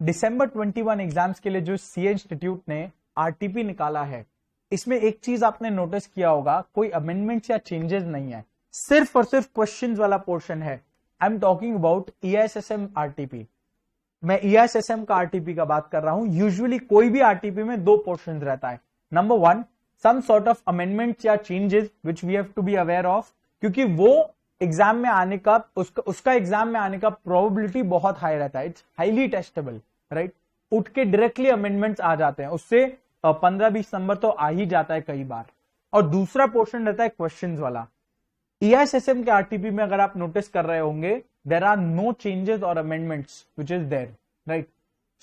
दिसंबर 21 exams के लिए जो सीए इंस्टीट्यूट ने आरटीपी निकाला है, इसमें एक चीज आपने नोटिस किया होगा, कोई अमेंडमेंट्स या चेंजेस नहीं है, सिर्फ और सिर्फ क्वेश्चंस वाला पोर्शन है। I am talking about EISSM RTP. मैं ईआईएसएसएम का आरटीपी का बात कर रहा हूं। यूजुअली कोई भी आरटीपी में दो पोर्शंस रहता है। Number one, some sort of amendments या changes which we have to be aware of, क्योंकि वो एग्जाम में आने का उसका एग्जाम में आने का प्रोबेबिलिटी बहुत हाई रहता है। It's highly testable, right. उठ के डायरेक्टली अमेंडमेंट्स आ जाते हैं, उससे 15-20 नंबर तो आ ही जाता है कई बार। और दूसरा पोर्शन रहता है क्वेश्चंस वाला। ईआईएसएसएम के आरटीपी में अगर आप नोटिस कर रहे होंगे, देयर आर नो चेंजेस और amendments which is there, right.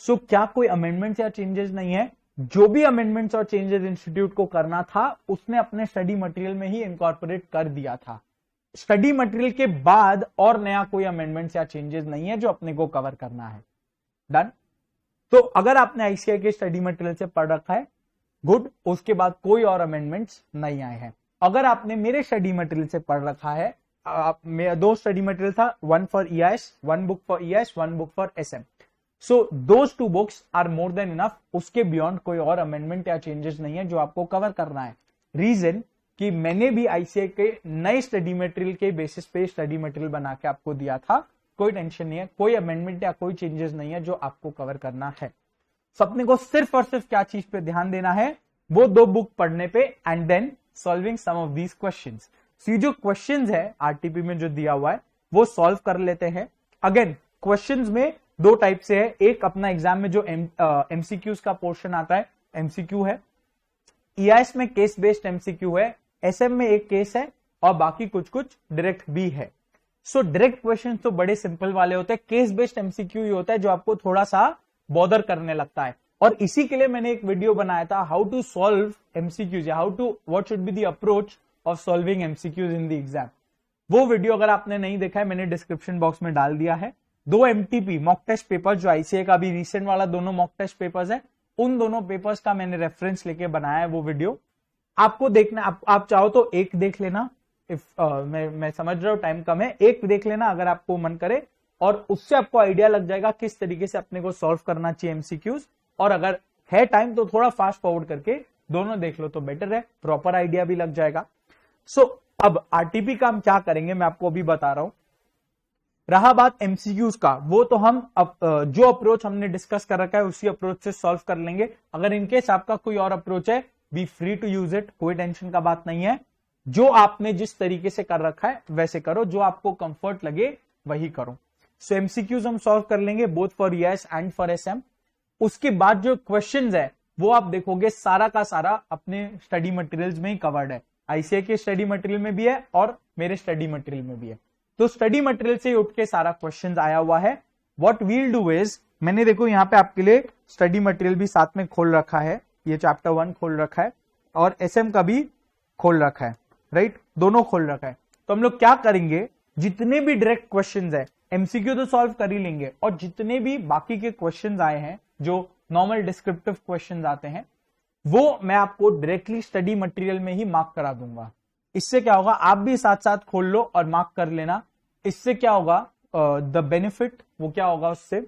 So क्या कोई अमेंडमेंट्स या चेंजेस नहीं है? जो भी अमेंडमेंट्स और चेंजेस इंस्टीट्यूट को करना था उसने अपने स्टडी मटेरियल में ही इनकॉर्पोरेट कर दिया था। स्टडी मटेरियल के बाद और नया कोई अमेंडमेंट्स या चेंजेस नहीं है जो अपने को कवर करना है। डन। तो अगर आपने आईसीआई के स्टडी मटेरियल से पढ़ रखा है, गुड, उसके बाद कोई और अमेंडमेंट्स नहीं आए हैं। अगर आपने मेरे स्टडी मटेरियल से पढ़ रखा है, दो स्टडी मटेरियल था, one for EIS, one book for EIS, one book for SM. So those two books are more than enough. उसके बियॉन्ड कोई और अमेंडमेंट या चेंजेस नहीं है जो आपको कवर करना है। रीजन कि मैंने भी आईसीआई के नए स्टडी मटेरियल के बेसिस पे स्टडी मटेरियल बना के आपको दिया था। कोई टेंशन नहीं है, कोई अमेंडमेंट या कोई चेंजेस नहीं है जो आपको कवर करना है। अपने को सिर्फ और सिर्फ क्या चीज पे ध्यान देना है, वो दो बुक पढ़ने पे and then solving some of these questions. ये जो क्वेश्चंस है आरटीपी में जो दिया हुआ है वो सॉल्व कर लेते हैं। अगेन क्वेश्चंस में दो टाइप से है। एक अपना एग्जाम में जो एमसीक्यूज का पोर्शन आता है, एमसीक्यू है। ईआईएस में केस बेस्ड एमसीक्यू है। एसएम में एक केस है और बाकी कुछ कुछ डायरेक्ट भी है। सो डायरेक्ट क्वेश्चन तो बड़े सिंपल वाले होते हैं। केस बेस्ड एमसीक्यू ही होता है जो आपको थोड़ा सा बॉदर करने लगता है। और इसी के लिए मैंने एक वीडियो बनाया था, how to solve MCQs, how to what should be the approach of solving MCQs in the exam. वो वीडियो अगर आपने नहीं देखा है, मैंने डिस्क्रिप्शन बॉक्स में डाल दिया है। दो एमटीपी मॉक टेस्ट पेपर जो आईसीए का भी रिसेंट वाला दोनों मॉक टेस्ट पेपर्स है, उन दोनों पेपर्स का मैंने रेफरेंस लेके बनाया है वो वीडियो। आपको देखना, आप चाहो तो एक देख लेना। मैं समझ रहा हूं टाइम कम है, एक देख लेना अगर आपको मन करे, और उससे आपको आइडिया लग जाएगा किस तरीके से अपने को सॉल्व करना चाहिए एमसीक्यूज। और अगर है टाइम तो थोड़ा फास्ट फॉरवर्ड करके दोनों देख लो तो बेटर है, प्रॉपर आइडिया भी लग जाएगा। सो अब आरटीपी का हम क्या करेंगे मैं आपको अभी बता रहा हूं। रहा बात एमसीक्यूज का, वो तो हम जो अप्रोच हमने डिस्कस कर रखा है उसी अप्रोच से सॉल्व कर लेंगे। अगर इनकेस आपका कोई और अप्रोच है, be free to use it, कोई टेंशन का बात नहीं है। जो आपने जिस तरीके से कर रखा है वैसे करो, जो आपको कंफर्ट लगे वही करो। सो एमसीक्यूज हम सॉल्व कर लेंगे both for EIS and for SM. उसके बाद जो क्वेश्चंस है वो आप देखोगे सारा का सारा अपने स्टडी मटेरियल्स में ही कवर्ड है। आईसीआई के स्टडी मटेरियल में भी है और मेरे स्टडी मटेरियल में भी है। तो स्टडी मटेरियल से उठ के सारा क्वेश्चंस आया हुआ है। व्हाट वील डू इज, मैंने देखो यहाँ पे आपके लिए स्टडी मटेरियल भी साथ में खोल रखा है, ये चैप्टर 1 खोल रखा है और एसएम का भी खोल रखा है, राइट, दोनों खोल रखा है। तो हम लोग क्या करेंगे, जितने भी डायरेक्ट क्वेश्चंस है, एमसीक्यू तो सॉल्व कर ही लेंगे, और जितने भी बाकी के क्वेश्चंस आए हैं जो नॉर्मल डिस्क्रिप्टिव क्वेश्चंस आते हैं, वो मैं आपको डायरेक्टली स्टडी मटेरियल में ही मार्क करा दूंगा। इससे क्या होगा, आप भी साथ साथ खोल लो और मार्क कर लेना। इससे क्या होगा, द बेनिफिट वो क्या होगा, उससे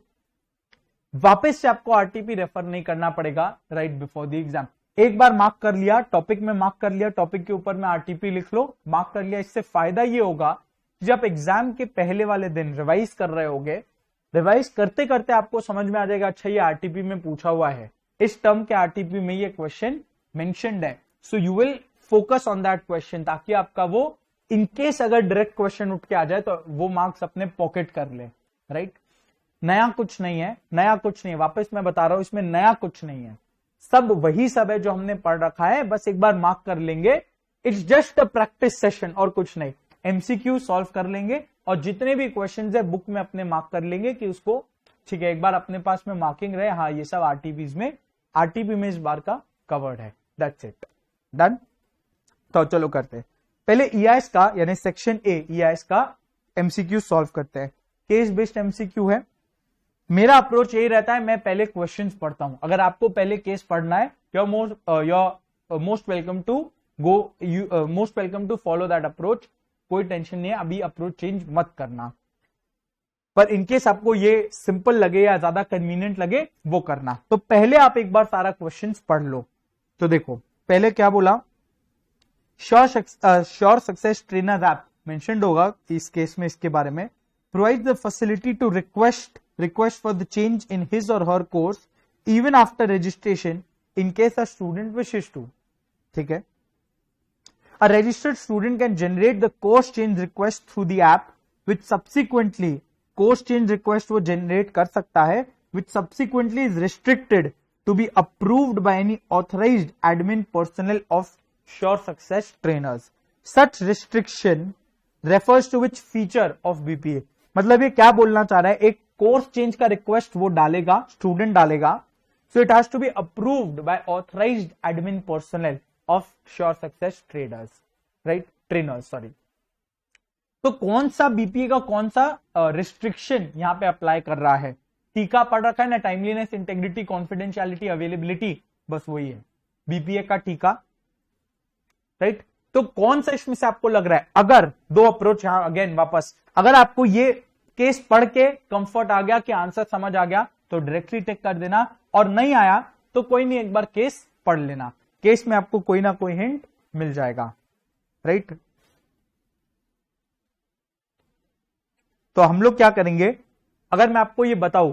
वापस से आपको आरटीपी रेफर नहीं करना पड़ेगा राइट बिफोर द एग्जाम। एक बार मार्क कर लिया, टॉपिक में मार्क कर लिया, टॉपिक के ऊपर में आरटीपी लिख लो, मार्क कर लिया। इससे फायदा ये होगा जब एग्जाम के पहले वाले दिन रिवाइज कर रहे होगे, रिवाइज करते करते आपको समझ में आ जाएगा, अच्छा ये आरटीपी में पूछा हुआ है, इस टर्म के आरटीपी में ये क्वेश्चन मेंशन्ड है। So you will focus on that question, ताकि आपका वो इनकेस अगर डायरेक्ट क्वेश्चन उठ के आ जाए तो वो मार्क्स अपने पॉकेट कर ले, राइट। नया कुछ नहीं है, नया कुछ नहीं है, वापस मैं बता रहा हूं, इसमें नया कुछ नहीं है, सब वही सब है जो हमने पढ़ रखा है, बस एक बार मार्क कर लेंगे। It's just a practice session और कुछ नहीं। एमसीक्यू सॉल्व कर लेंगे और जितने भी क्वेश्चंस है बुक में अपने मार्क कर लेंगे कि उसको ठीक है, एक बार अपने पास में मार्किंग रहे, हाँ ये सब आरटीपी में इस बार का कवर्ड है। That's it, done. तो चलो करते हैं, पहले ईआईएस का यानी सेक्शन ए ईआईएस का एमसीक्यू सॉल्व करते हैं। केस बेस्ड एमसीक्यू है। मेरा अप्रोच यही रहता है, मैं पहले क्वेश्चंस पढ़ता हूं। अगर आपको पहले केस पढ़ना है, you're most welcome to follow that approach। कोई टेंशन नहीं है, अभी अप्रोच चेंज मत करना। पर इनकेस आपको ये सिंपल लगे या ज्यादा कन्वीनियंट लगे वो करना। तो पहले आप एक बार सारा क्वेश्चंस पढ़ लो। तो देखो पहले क्या बोला, sure success trainers app mentioned होगा इस केस में, इसके बारे में provide the facility to request for the change in his और her course even after registration in case a student wishes to. ठीक है, a registered student can generate the course change request through the app which subsequently course change request वो generate कर सकता है which subsequently is restricted to be approved by any authorized admin personnel of Sure Success trainers. Such restriction refers to which feature of BPA? मतलब ये क्या बोलना चाह रहा है, एक कोर्स चेंज का रिक्वेस्ट वो डालेगा, स्टूडेंट डालेगा, so it has to be approved by authorized admin personnel of Sure Success traders, right? Trainers, sorry. तो कौन सा बीपीए का कौन सा रिस्ट्रिक्शन यहां पे अप्लाई कर रहा है? टीका पढ़ रखा है ना, टाइमलीनेस, इंटेग्रिटी, कॉन्फिडेंशियलिटी, अवेलेबिलिटी, बस वही है बीपीए का टीका, राइट? तो कौन सा इसमें से आपको लग रहा है? अगर दो अप्रोच, यहां अगेन वापस, अगर आपको ये केस पढ़ के कंफर्ट आ गया कि आंसर समझ आ गया तो डायरेक्टली टिक कर देना, और नहीं आया तो कोई नहीं, एक बार केस पढ़ लेना, केस में आपको कोई ना कोई हिंट मिल जाएगा, राइट? तो हम लोग क्या करेंगे, अगर मैं आपको ये बताऊं,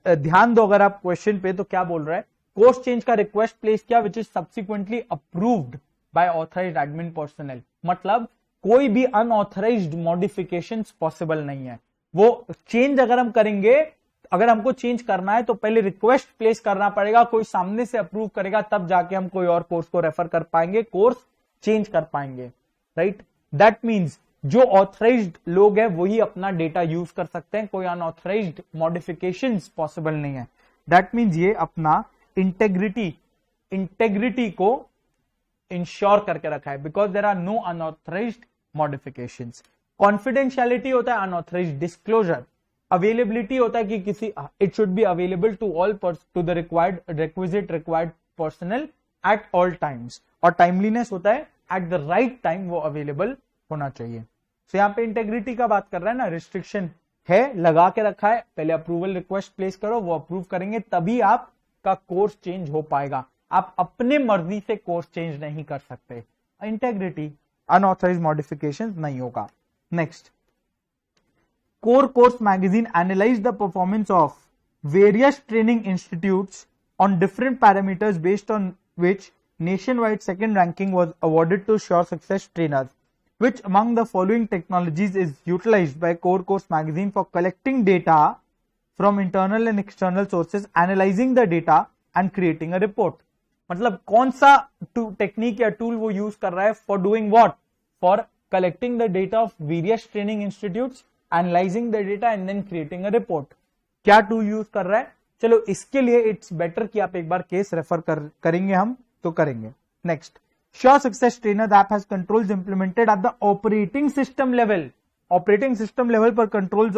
ध्यान दो अगर आप क्वेश्चन पे, तो क्या बोल रहा है, कोर्स चेंज का रिक्वेस्ट प्लेस किया which is subsequently approved by authorised admin personal, मतलब कोई भी अनऑथराइज्ड मॉडिफिकेशंस पॉसिबल नहीं है। वो चेंज अगर हम करेंगे, अगर हमको चेंज करना है तो पहले रिक्वेस्ट प्लेस करना पड़ेगा, कोई सामने से अप्रूव करेगा, तब जाके हम कोई और कोर्स को रेफर कर पाएंगे, कोर्स चेंज कर पाएंगे, राइट? दैट मीन्स जो ऑथराइज्ड लोग हैं वही अपना डेटा यूज कर सकते हैं, कोई अनऑथराइज्ड मॉडिफिकेशंस पॉसिबल नहीं है। दैट मीन्स ये अपना इंटेग्रिटी को इंश्योर करके रखा है, because there are no unauthorised modifications. Confidentiality होता है अनऑथराइज्ड डिस्क्लोजर, अवेलेबिलिटी होता है कि किसी, it should be available to all to the required personnel at all times, और टाइमलीनेस होता है एट द राइट टाइम वो अवेलेबल होना चाहिए। तो यहाँ पे इंटेग्रिटी का बात कर रहा है ना, रिस्ट्रिक्शन है, लगा के रखा है, पहले अप्रूवल रिक्वेस्ट प्लेस करो, वो अप्रूव करेंगे तभी आपका कोर्स चेंज हो पाएगा, आप अपने मर्जी से कोर्स चेंज नहीं कर सकते। इंटेग्रिटी, अनऑथराइज्ड मॉडिफिकेशंस नहीं होगा। Next, Core Course Magazine analyzed the performance of various training institutes on different parameters based on which nationwide second ranking was awarded to Sure Success trainers. Which among the following technologies is utilized by Core Course Magazine for collecting data from internal and external sources, analyzing the data and creating a report? मतलब कौन सा technique या tool वो use कर रहा है, for doing what, for collecting the data of various training institutes, analysing the data and then creating a report. क्या tool use कर रहा है? चलो इसके लिए इट्स बेटर कि आप एक बार केस रेफर करेंगे, हम तो करेंगे। Next, Sure Success Trainer app has controls implemented at the operating system level. Operating system level पर कंट्रोल्स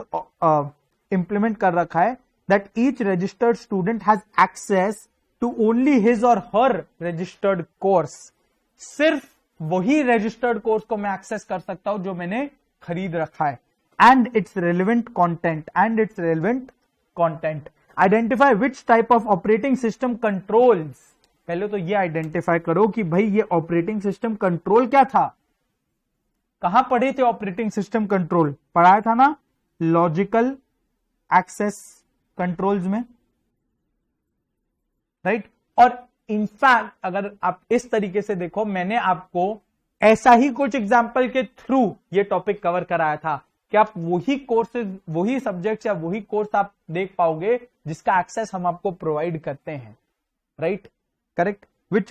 इंप्लीमेंट कर रखा है, that each registered student has access to only his और हर रजिस्टर्ड कोर्स। सिर्फ वही रजिस्टर्ड कोर्स को मैं access कर सकता हूं जो मैंने खरीद रखा है, and its relevant content. Identify which type of operating system controls. पहले तो ये आइडेंटिफाई करो कि भाई ये ऑपरेटिंग सिस्टम कंट्रोल क्या था। कहां पढ़े थे ऑपरेटिंग सिस्टम कंट्रोल? पढ़ाया था ना लॉजिकल एक्सेस कंट्रोल्स में, राइट? और इनफैक्ट अगर आप इस तरीके से देखो, मैंने आपको ऐसा ही कुछ एग्जाम्पल के थ्रू ये टॉपिक कवर कराया था कि आप वही कोर्सेज, वही सब्जेक्ट या वही कोर्स आप देख पाओगे जिसका एक्सेस हम आपको प्रोवाइड करते हैं, right? Correct,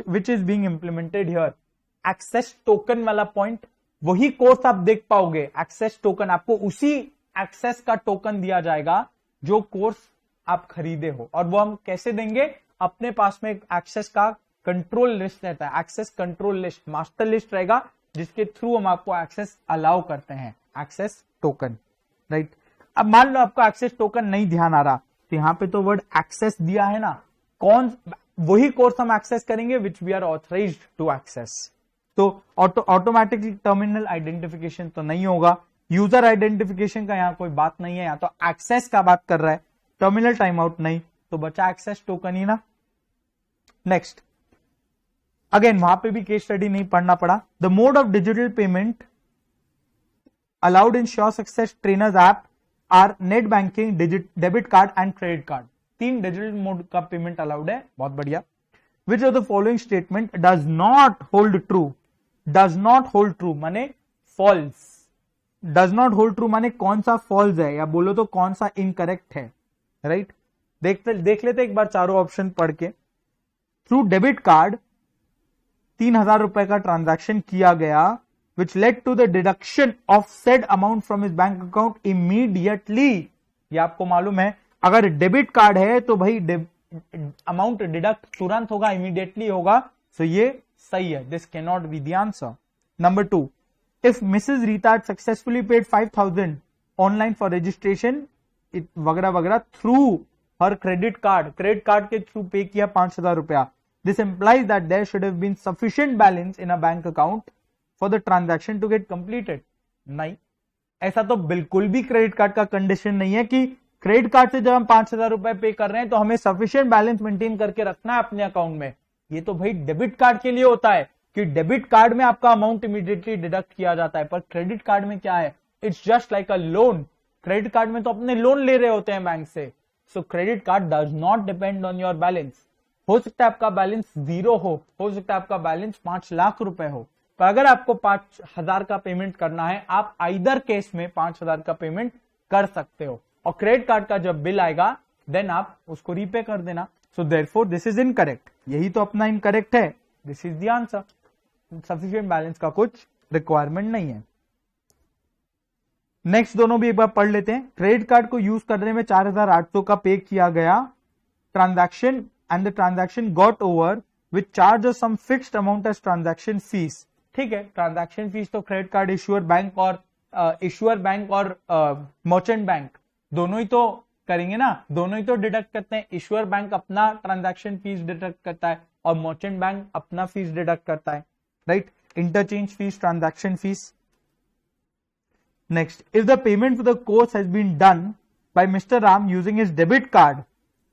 which is being implemented here. Access token वाला पॉइंट, वही कोर्स आप देख पाओगे, एक्सेस टोकन, आपको उसी एक्सेस का टोकन दिया जाएगा जो कोर्स आप खरीदे हो, और वो हम कैसे देंगे? अपने पास में एक एक्सेस का कंट्रोल लिस्ट रहता है, access control list, master list रहेगा जिसके थ्रू हम आपको एक्सेस अलाउ करते हैं, एक्सेस टोकन, राइट? अब मान लो आपको एक्सेस टोकन नहीं ध्यान आ रहा, तो यहां पे तो वर्ड एक्सेस दिया है ना, कौन वही कोर्स हम एक्सेस करेंगे which we are authorised to access. तो ऑटोमेटिकली टर्मिनल आइडेंटिफिकेशन तो नहीं होगा, यूजर आइडेंटिफिकेशन का यहाँ कोई बात नहीं है, यहाँ तो एक्सेस का बात कर रहा है, टर्मिनल टाइम आउट नहीं, तो बचा एक्सेस टोकन ही ना। नेक्स्ट, अगेन वहां पे भी केस स्टडी नहीं पढ़ना पड़ा। The mode of digital payment allowed in sure success trainers app are net banking, debit card and credit card. 3 digital mode का पेमेंट अलाउड है, बहुत बढ़िया। Which of the following statement does not hold true? Does not hold true माने false, does not hold true माने कौन सा false है, या बोलो तो कौन सा इनकरेक्ट है, राइट? देख लेते एक बार चारों ऑप्शन पढ़ के। थ्रू डेबिट कार्ड 3,000 रुपए का ट्रांजैक्शन किया गया, which led to the deduction of said amount from his bank account immediately। ये आपको मालूम है, अगर डेबिट कार्ड है तो भाई अमाउंट डिडक्ट तुरंत होगा, इमीडिएटली होगा, सो ये सही है, this can not be the answer. Number 2, if Mrs Rita successfully paid 5,000 online for registration वगैरह वगैरह थ्रू हर क्रेडिट कार्ड के थ्रू पे किया 5,000 रुपया, this implies that there should have been sufficient balance in a bank account for the transaction to get completed. नहीं, ऐसा तो बिल्कुल भी क्रेडिट कार्ड का कंडीशन नहीं है कि क्रेडिट कार्ड से जब हम 5,000 रुपए पे कर रहे हैं तो हमें सफिशिएंट बैलेंस मेंटेन करके रखना है अपने अकाउंट में। ये तो भाई डेबिट कार्ड के लिए होता है कि डेबिट कार्ड में आपका अमाउंट इमीडिएटली डिडक्ट किया जाता है, पर क्रेडिट कार्ड में क्या है, it's just like a loan. Credit card में तो अपने लोन ले रहे होते हैं बैंक से, सो credit card does not depend on your balance. हो सकता है आपका बैलेंस 0 हो सकता है आपका बैलेंस 5 लाख रुपए हो, पर अगर आपको 5,000 का पेमेंट करना है, आप आइदर केस में 5,000 का पेमेंट कर सकते हो, और क्रेडिट कार्ड का जब बिल आएगा देन आप उसको रीपे कर देना। So therefore this is incorrect, यही तो अपना इनकरेक्ट है, this is the answer. Sufficient balance का कुछ रिक्वायरमेंट नहीं है। नेक्स्ट दोनों भी एक बार पढ़ लेते हैं। क्रेडिट कार्ड को यूज करने में 4,800 का पे किया गया transaction, and the transaction got over with charge of some fixed amount as transaction fees. ठीक है, ट्रांजैक्शन फीस तो क्रेडिट कार्ड इश्यूअर बैंक और मर्चेंट बैंक दोनों ही तो करेंगे ना, दोनों ही तो डिडक्ट करते हैं। इश्यूअर बैंक अपना ट्रांजैक्शन फीस डिडक्ट करता है और मर्चेंट बैंक अपना फीस डिडक्ट करता है, right? Interchange fees, transaction fees. Next, if the payment for the course has been done by Mr Ram using his debit card,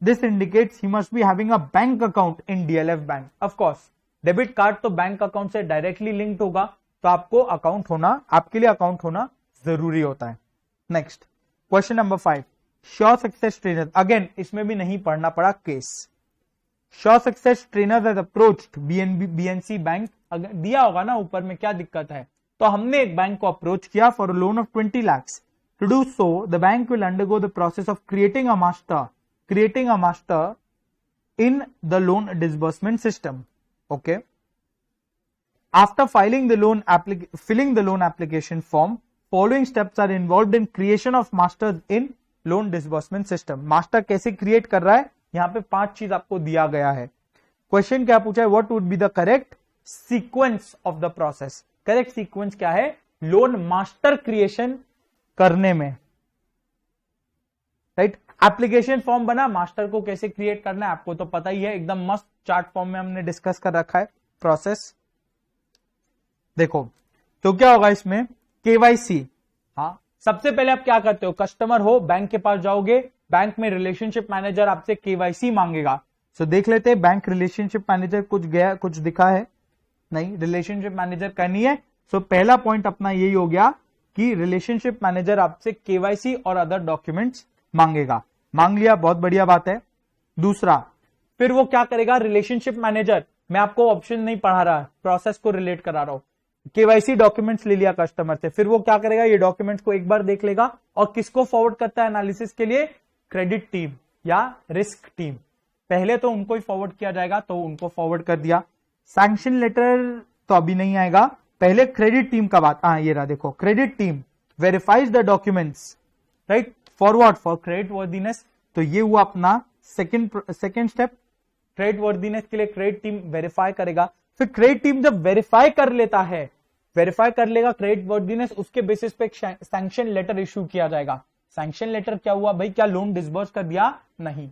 this indicates he must be having a bank account in DLF bank. Of course debit card तो bank account से directly linked होगा, तो आपको account होना, आपके लिए account होना जरूरी होता है। Next question number 5, sure Success trainer. Again इसमें भी नहीं पढ़ना पड़ा case. Sure Success trainer has approached BNC bank, अगर दिया होगा ना ऊपर में, क्या दिक्कत है? तो हमने एक बैंक को अप्रोच किया for loan of 20 lakhs। To do so the bank will undergo the process of creating a master in the loan disbursement system. Okay. After filling the loan application form, following steps are involved in creation of masters in loan disbursement system। Master कैसे create कर रहा है, यहाँ पे 5 चीज आपको दिया गया है। क्वेश्चन क्या पूछा है, what would be the correct sequence of the process? Correct sequence क्या है लोन मास्टर क्रिएशन करने में, राइट? एप्लीकेशन फॉर्म बना, मास्टर को कैसे क्रिएट करना है आपको तो पता ही है, एकदम मस्त चार्ट फॉर्म में हमने डिस्कस कर रखा है प्रोसेस। देखो तो क्या होगा इसमें, केवाईसी। हाँ, सबसे पहले आप क्या करते हो, कस्टमर हो, बैंक के पास जाओगे, बैंक में रिलेशनशिप मैनेजर आपसे केवाईसी मांगेगा। सो देख लेते हैं, बैंक रिलेशनशिप मैनेजर कुछ दिखा है नहीं, रिलेशनशिप मैनेजर करनी है। सो पहला पॉइंट अपना यही हो गया कि रिलेशनशिप मैनेजर आपसे केवाईसी और अदर डॉक्यूमेंट्स मांगेगा। मांग लिया, बहुत बढ़िया बात है। दूसरा, फिर वो क्या करेगा, रिलेशनशिप मैनेजर, मैं आपको ऑप्शन नहीं पढ़ा रहा, प्रोसेस को रिलेट करा रहा हूं। केवाईसी डॉक्यूमेंट्स ले लिया कस्टमर से, फिर वो क्या करेगा, ये डॉक्यूमेंट्स को एक बार देख लेगा और किसको फॉरवर्ड करता है एनालिसिस के लिए, क्रेडिट टीम या रिस्क टीम। पहले तो उनको ही फॉरवर्ड किया जाएगा, तो उनको फॉरवर्ड कर दिया। सैंक्शन लेटर तो अभी नहीं आएगा, पहले क्रेडिट टीम का बात। हाँ, ये रहा, देखो, credit team verifies the documents, right, forward for credit worthiness. तो ये हुआ अपना सेकेंड स्टेप। क्रेडिट वर्दीनेस के लिए क्रेडिट टीम वेरीफाई करेगा। फिर क्रेडिट टीम जब वेरीफाई कर लेता है, वेरीफाई कर लेगा क्रेडिट वर्दीनेस, उसके बेसिस पे सैंक्शन लेटर इश्यू किया जाएगा। सैंक्शन लेटर क्या हुआ भाई, क्या लोन डिसबर्स कर दिया? नहीं,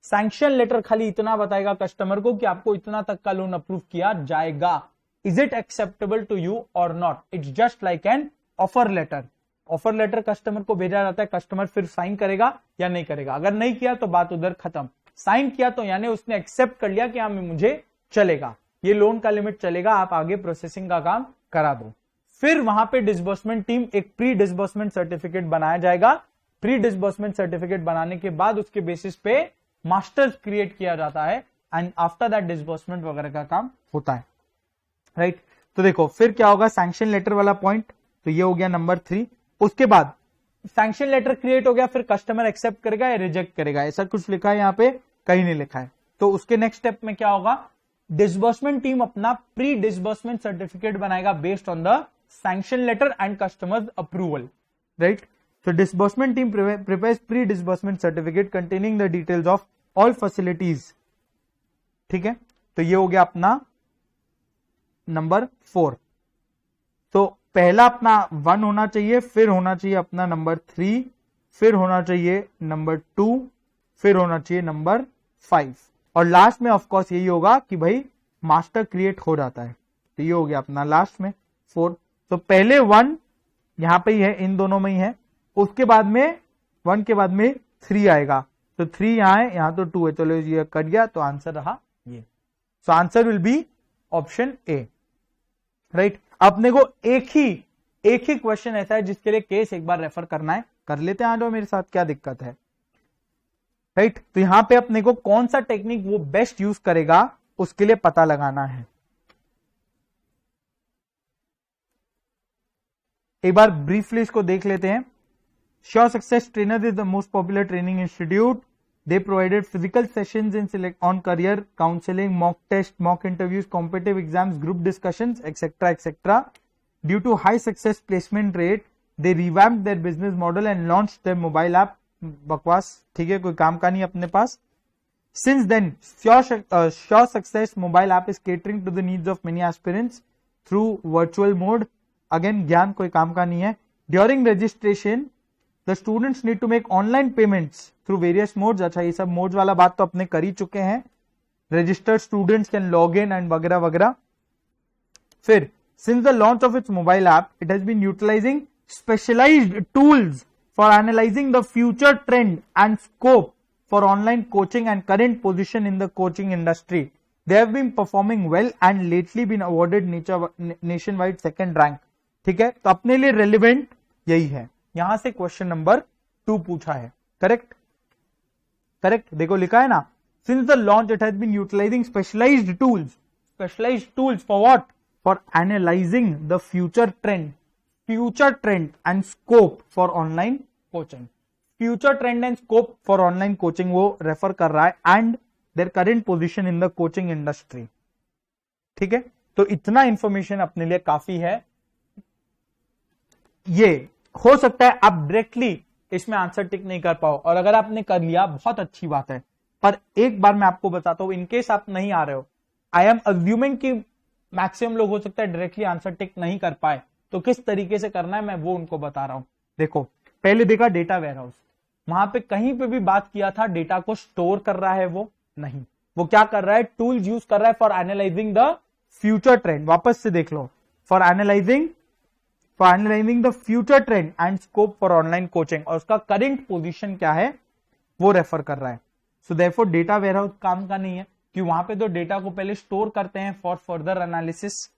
सैंक्शन लेटर खाली इतना बताएगा कस्टमर को कि आपको इतना तक का लोन अप्रूव किया जाएगा। Is it acceptable to you or not? It's just like an offer letter. Offer letter customer को भेजा जाता है, कस्टमर फिर साइन करेगा या नहीं करेगा, अगर नहीं किया तो बात उधर खत्म, साइन किया तो यानी उसने एक्सेप्ट कर लिया कि हाँ मुझे चलेगा, ये लोन का लिमिट चलेगा, आप आगे प्रोसेसिंग का काम करा दो। फिर वहां पे डिसबर्समेंट टीम एक प्री डिसबर्समेंट सर्टिफिकेट बनाया जाएगा, प्री डिसबर्समेंट सर्टिफिकेट बनाने के बाद उसके बेसिस पे मास्टर्स क्रिएट किया जाता है एंड आफ्टर दैट डिसबर्समेंट वगैरह का काम होता है, राइट। तो देखो फिर क्या होगा, सैंक्शन लेटर वाला पॉइंट, तो ये हो गया नंबर 3। उसके बाद सैंक्शन लेटर क्रिएट हो गया, फिर कस्टमर एक्सेप्ट करेगा या रिजेक्ट करेगा, ऐसा कुछ लिखा है यहाँ पे, कहीं नहीं लिखा है। तो उसके नेक्स्ट स्टेप में क्या होगा, डिसबर्समेंट टीम अपना प्री डिसबर्समेंट सर्टिफिकेट बनाएगा based on the sanction letter and customer approval, right. So disbursement team prepares pre-disbursement certificate containing the details of all facilities, ठीक है। तो ये हो गया अपना नंबर 4। तो पहला अपना 1 होना चाहिए, फिर होना चाहिए अपना नंबर 3, फिर होना चाहिए नंबर 2, फिर होना चाहिए नंबर 5, और लास्ट में ऑफ कोर्स यही होगा कि भाई मास्टर क्रिएट हो जाता है। तो ये हो गया अपना लास्ट में 4। तो पहले 1 यहां पे ही है, इन दोनों में ही है, उसके बाद में 1 के बाद में 3 आएगा, तो 3 यहां है, यहां तो 2 है, चलो ये कट गया, तो आंसर रहा ये। So answer will be option A, right. अपने को एक ही क्वेश्चन ऐसा है जिसके लिए केस एक बार रेफर करना है, कर लेते हैं, आ जाओ मेरे साथ, क्या दिक्कत है, राइट। तो यहां पे अपने को कौन सा टेक्निक वो बेस्ट यूज करेगा उसके लिए पता लगाना है। एक बार ब्रीफली इसको देख लेते हैं। Sure Success Trainers is the most popular training institute. They provided physical sessions on career counseling, mock tests, mock interviews, competitive exams, group discussions, etc., etc. Due to high success placement rate, they revamped their business model and launched their mobile app. बकवास, ठीक है, कोई काम का नहीं अपने पास। Since then, Sure Success mobile app is catering to the needs of many aspirants through virtual mode. Again, ज्ञान कोई काम का नहीं है। During registration, The students need to make online payments through various modes. अच्छा, ये सब मोड्स वाला बात तो अपने कर ही चुके हैं। Registered students can log in and वगैरह वगैरह। फिर since the launch of its mobile app, it has been utilizing specialized tools for analyzing the future trend and scope for online coaching and current position in the coaching industry. They have been performing well and lately been awarded nationwide second rank. ठीक है, तो अपने लिए relevant यही है। यहां से question number 2 पूछा है, करेक्ट, करेक्ट, देखो लिखा है ना, since the launch it has been utilising specialised tools for what, for analysing the future trend and scope for online coaching. Future trend and scope for online coaching वो refer कर रहा है, and their current position in the coaching industry, ठीक है। तो इतना information अपने लिए काफी है। ये हो सकता है आप डायरेक्टली इसमें आंसर टिक नहीं कर पाओ, और अगर आपने कर लिया बहुत अच्छी बात है, पर एक बार मैं आपको बताता हूं, इनकेस आप नहीं आ रहे हो, आई एम अज्यूमिंग कि मैक्सिमम लोग हो सकता है डायरेक्टली आंसर टिक नहीं कर पाए, तो किस तरीके से करना है मैं वो उनको बता रहा हूं। देखो, पहले देखा डेटा वेयरहाउस, वहां पे कहीं पे भी बात किया था डेटा को स्टोर कर रहा है, वो नहीं, वो क्या कर रहा है, टूल्स यूज कर रहा है for analysing the future trend. वापस से देख लो, for analysing the future trend and scope for online coaching, और उसका करंट पोजीशन क्या है वो रेफर कर रहा है। सो देयरफॉर डेटा वेयरहाउस काम का नहीं है, कि वहां पे तो डेटा को पहले स्टोर करते हैं for further analysis,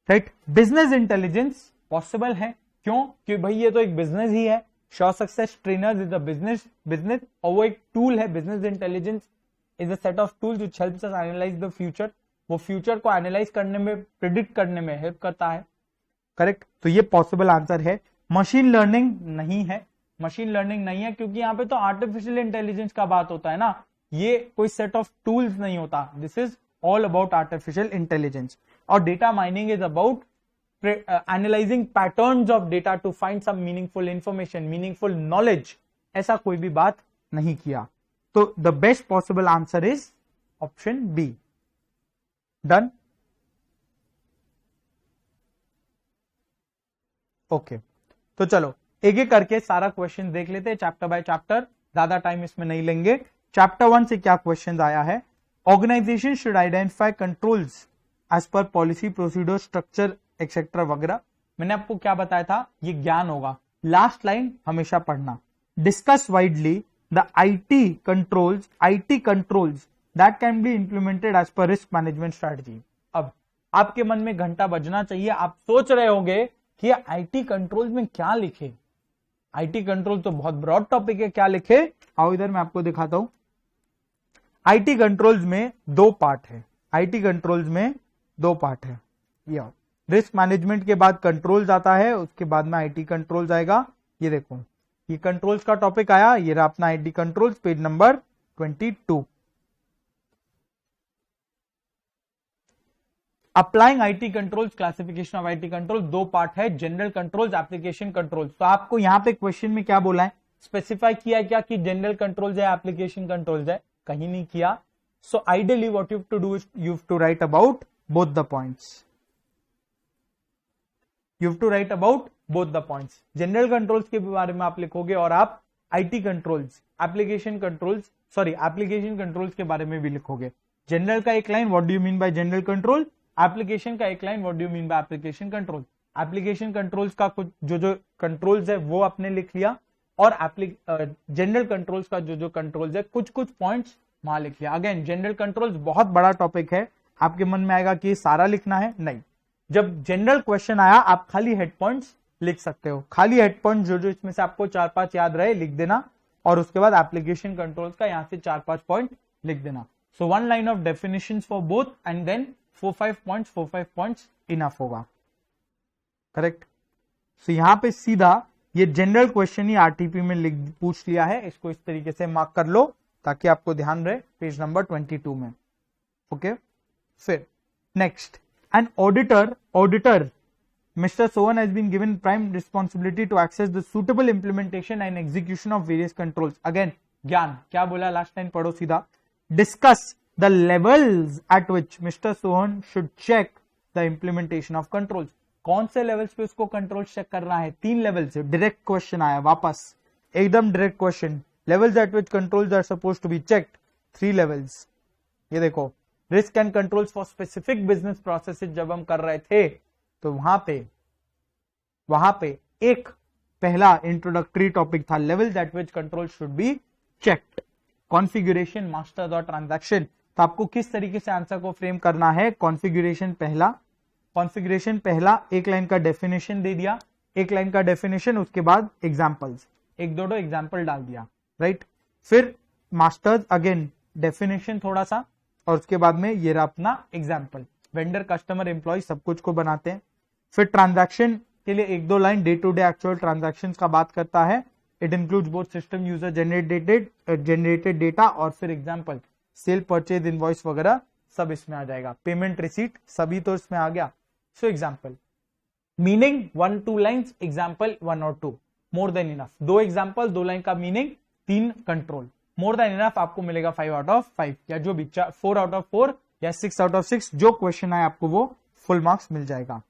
right. Business intelligence possible है, क्यों, कि भाई ये तो एक बिजनेस ही है, sure success trainers is a business, और वो एक टूल है। Business intelligence is a set of tools which helps us analyse the future, वो फ्यूचर को एनालाइज करने में, प्रिडिक्ट करने में हेल्प करता है, करेक्ट। तो ये पॉसिबल आंसर है। मशीन लर्निंग नहीं है, मशीन लर्निंग नहीं है, क्योंकि यहाँ पे तो आर्टिफिशियल इंटेलिजेंस का बात होता है ना, ये कोई सेट ऑफ टूल्स नहीं होता, this is all about artificial intelligence. और data mining is about analysing patterns of data to find some meaningful information, meaningful knowledge, ऐसा कोई भी बात नहीं किया। तो the best possible answer is option B. Done, okay. तो चलो एक एक करके सारा क्वेश्चन देख लेते हैं, चैप्टर बाय चैप्टर, ज्यादा टाइम इसमें नहीं लेंगे। चैप्टर 1 से क्या क्वेश्चन आया है, organisation should identify controls as per policy, procedure, structure etcetera वगैरह। मैंने आपको क्या बताया था, ये ज्ञान होगा। लास्ट लाइन हमेशा पढ़ना। Discuss widely the IT controls that can be implemented as per risk management strategy। अब आपके मन में घंटा बजना चाहिए, आप सोच रहे होंगे कि IT कंट्रोल्स में क्या लिखे। IT कंट्रोल तो बहुत ब्रॉड टॉपिक है, क्या लिखे, आओ इधर मैं आपको दिखाता हूं। IT कंट्रोल्स में दो पार्ट है, IT कंट्रोल्स में दो पार्ट है। या रिस्क मैनेजमेंट के बाद कंट्रोल्स आता है, उसके बाद में IT कंट्रोल्स आएगा। ये देखो, ये कंट्रोल्स का टॉपिक आया, ये रहा अपना IT controls, page number 22। Applying IT controls, classification of IT control, दो पार्ट है, जनरल कंट्रोल्स, एप्लीकेशन कंट्रोल्स। तो आपको यहां पे क्वेश्चन में क्या बोला है, स्पेसिफाई किया है क्या कि जनरल कंट्रोल्स है, एप्लीकेशन कंट्रोल्स है, कहीं नहीं किया। So ideally what you have to do is you have to write about both the points. You have to write about both the points. General controls के बारे में आप लिखोगे और आप IT कंट्रोल्स, एप्लीकेशन कंट्रोल्स के बारे में भी लिखोगे। जनरल का एक line, what do you mean by general control, application का एक line, what do you mean by application control. Application controls का कुछ जो कंट्रोल्स है वो आपने लिख लिया, और जनरल कंट्रोल्स का जो कंट्रोल्स है कुछ पॉइंट्स वहां लिख लिया। अगेन जनरल कंट्रोल्स बहुत बड़ा टॉपिक है, आपके मन में आएगा कि ये सारा लिखना है, नहीं। जब जनरल क्वेश्चन आया आप खाली हेड पॉइंट्स लिख सकते हो, खाली हेड पॉइंट जो इसमें से आपको 4-5 याद रहे लिख देना, और उसके बाद एप्लीकेशन कंट्रोल्स का यहां से 4-5 पॉइंट लिख देना। So 1 line of definitions for both and then 4-5 points enough होगा, करेक्ट। सो यहां पे सीधा ये जनरल क्वेश्चन ही आरटीपी में पूछ लिया है, इसको इस तरीके से मार्क कर लो ताकि आपको ध्यान रहे, पेज नंबर 22 में। ओके, फिर next, an auditor Mr. Sohan has been given prime responsibility to access the suitable implementation and execution of various controls। Again, ज्ञान क्या बोला, लास्ट लाइन पढ़ो सीधा। Discuss the levels at which Mr. Sohan should check the implementation of controls। कौन से levels पे उसको control check करना है, 3 लेवल से। डायरेक्ट क्वेश्चन आया, वापस एकदम direct question. Levels at which controls are supposed to be checked, 3 levels. ये देखो, risk and controls for specific business processes जब हम कर रहे थे तो वहां पे एक पहला इंट्रोडक्टरी टॉपिक था, levels at which control should be checked, configuration, masters और ट्रांजैक्शन। तो आपको किस तरीके से आंसर को फ्रेम करना है, कॉन्फ़िगरेशन पहला, एक लाइन का डेफिनेशन दे दिया, एक लाइन का डेफिनेशन, उसके बाद एग्जांपल्स, एक दो एग्जांपल डाल दिया, राइट। फिर मास्टर्स, अगेन डेफिनेशन थोड़ा सा, और उसके बाद में ये रहा अपना एग्जांपल, वेंडर, कस्टमर, एम्प्लॉय सब कुछ को बनाते हैं। फिर ट्रांजैक्शन के लिए एक दो line, day to day actual transactions का बात करता है, it includes both system user generated data, और फिर एग्जांपल, सेल, परचेज, इनवॉइस वगैरह सब इसमें आ जाएगा, पेमेंट, रिसीट सभी तो इसमें आ गया। So example, meaning 1-2 lines, example 1 और 2, more than enough. 2 example, 2 line का meaning, 3 control, more than enough आपको मिलेगा 5 आउट ऑफ 5, या जो भी 4 आउट ऑफ 4 या 6 आउट ऑफ 6, जो क्वेश्चन आए आपको वो फुल मार्क्स मिल जाएगा।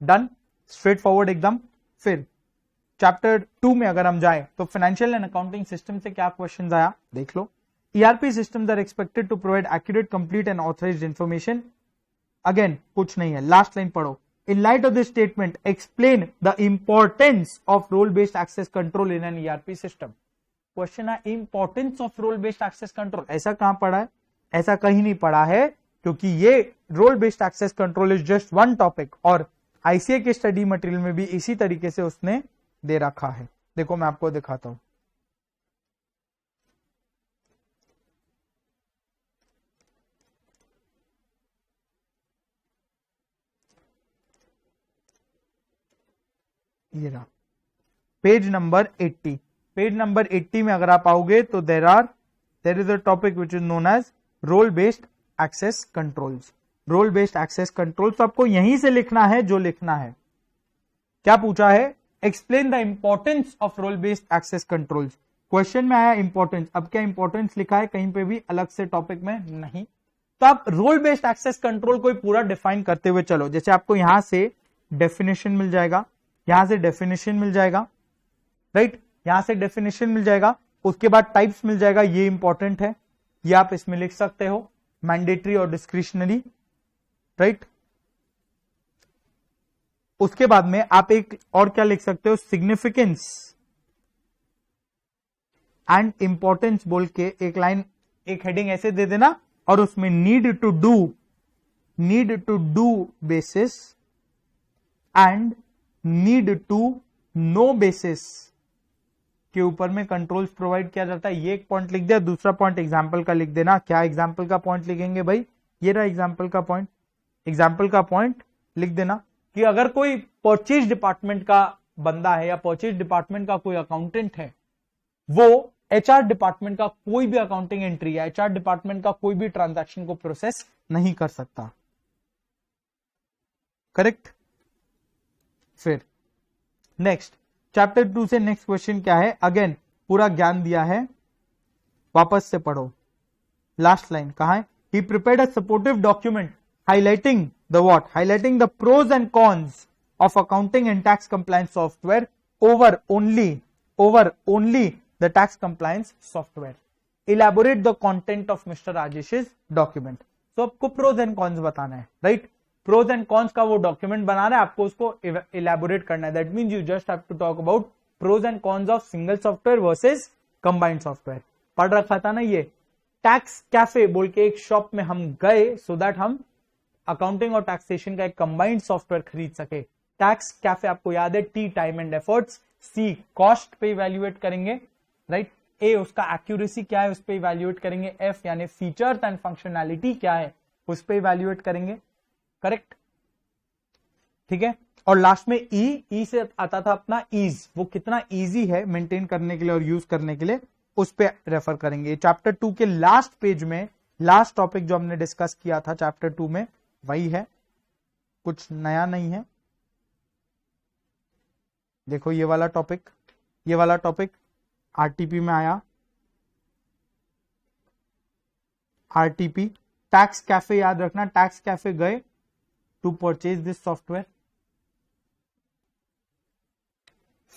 डन, स्ट्रेट फॉरवर्ड एकदम। फिर चैप्टर 2 में अगर हम जाए तो फाइनेंशियल एंड अकाउंटिंग सिस्टम से क्या क्वेश्चन आया देख लो। ERP systems are expected to provide accurate, complete and authorized information। Again, कुछ नहीं है, लास्ट लाइन पढ़ो। In light of this statement, explain the importance of role-based access control in an ERP system। Question है importance of role based access control, ऐसा कहां पढ़ा है, ऐसा कहीं नहीं पढ़ा है, क्योंकि ये role based access control is just one topic, और ICA के स्टडी मटेरियल में भी इसी तरीके से उसने दे रखा है। देखो मैं आपको दिखाता हूं, ये रहा पेज नंबर 80। पेज नंबर 80 में अगर आप आओगे तो there is a topic which is known as role based access controls. Role based access controls आपको यहीं से लिखना है जो लिखना है। क्या पूछा है, explain the importance of role based access controls. Question में आया इंपॉर्टेंस, अब क्या इंपॉर्टेंस लिखा है कहीं पे भी अलग से टॉपिक में, नहीं। तो आप रोल बेस्ड एक्सेस कंट्रोल को पूरा डिफाइन करते हुए चलो। जैसे आपको यहां से डेफिनेशन मिल जाएगा, यहां से डेफिनेशन मिल जाएगा, राइट, यहां से डेफिनेशन मिल जाएगा, उसके बाद टाइप्स मिल जाएगा, ये इंपॉर्टेंट है, ये आप इसमें लिख सकते हो, मैंडेटरी और डिस्क्रिशनरी, राइट। उसके बाद में आप एक और क्या लिख सकते हो, सिग्निफिकेंस एंड इंपॉर्टेंस बोल के एक लाइन, एक हेडिंग ऐसे दे देना, और उसमें need to do basis and need to know basis के ऊपर में कंट्रोल्स प्रोवाइड किया जाता है। ये एक पॉइंट लिख दिया। दूसरा पॉइंट एग्जाम्पल का लिख देना। क्या एग्जाम्पल का पॉइंट लिखेंगे भाई, ये रहा एग्जाम्पल का पॉइंट। एग्जाम्पल का पॉइंट लिख देना कि अगर कोई परचेज डिपार्टमेंट का बंदा है या परचेज डिपार्टमेंट का कोई अकाउंटेंट है, वो एचआर डिपार्टमेंट का कोई भी अकाउंटिंग एंट्री या एचआर डिपार्टमेंट का कोई भी ट्रांजैक्शन को प्रोसेस नहीं कर सकता। करेक्ट। फिर नेक्स्ट चैप्टर 2 से नेक्स्ट क्वेश्चन क्या है, अगेन पूरा ज्ञान दिया है, वापस से पढ़ो। लास्ट लाइन कहां है, he prepared a supportive document highlighting the what, highlighting the pros and cons of accounting and tax compliance software over only the tax compliance software. Elaborate the content of mister Rajesh document. तो आपको pros and cons बताना है, right. Pros and cons का वो document बनाना है, आपको उसको elaborate करना है। That means you just have to talk about pros and cons of single software versus combined software. पढ़ रखा था ना ये। टैक्स कैफे बोल के एक शॉप में हम गए सो दैट हम अकाउंटिंग और टैक्सेशन का एक कंबाइंड सॉफ्टवेयर खरीद सके। टैक्स कैफे आपको याद है, T time and efforts, C cost पे इवैल्यूएट करेंगे, राइट। ए उसका एक्यूरेसी क्या है उस पे इवैल्यूएट करेंगे। एफ यानी फीचर्स एंड फंक्शनैलिटी क्या है उस पे इवैल्यूएट करेंगे। करेक्ट, ठीक है। और लास्ट में ई से आता था अपना ईज, वो कितना इजी है मेंटेन करने के लिए और यूज करने के लिए, उस पे रेफर करेंगे। चैप्टर 2 के लास्ट पेज में लास्ट टॉपिक जो हमने डिस्कस किया था चैप्टर 2 में वही है, कुछ नया नहीं है। देखो ये वाला टॉपिक आरटीपी में आया। आरटीपी टैक्स कैफे याद रखना, टैक्स कैफे गए टू परचेज दिस सॉफ्टवेयर।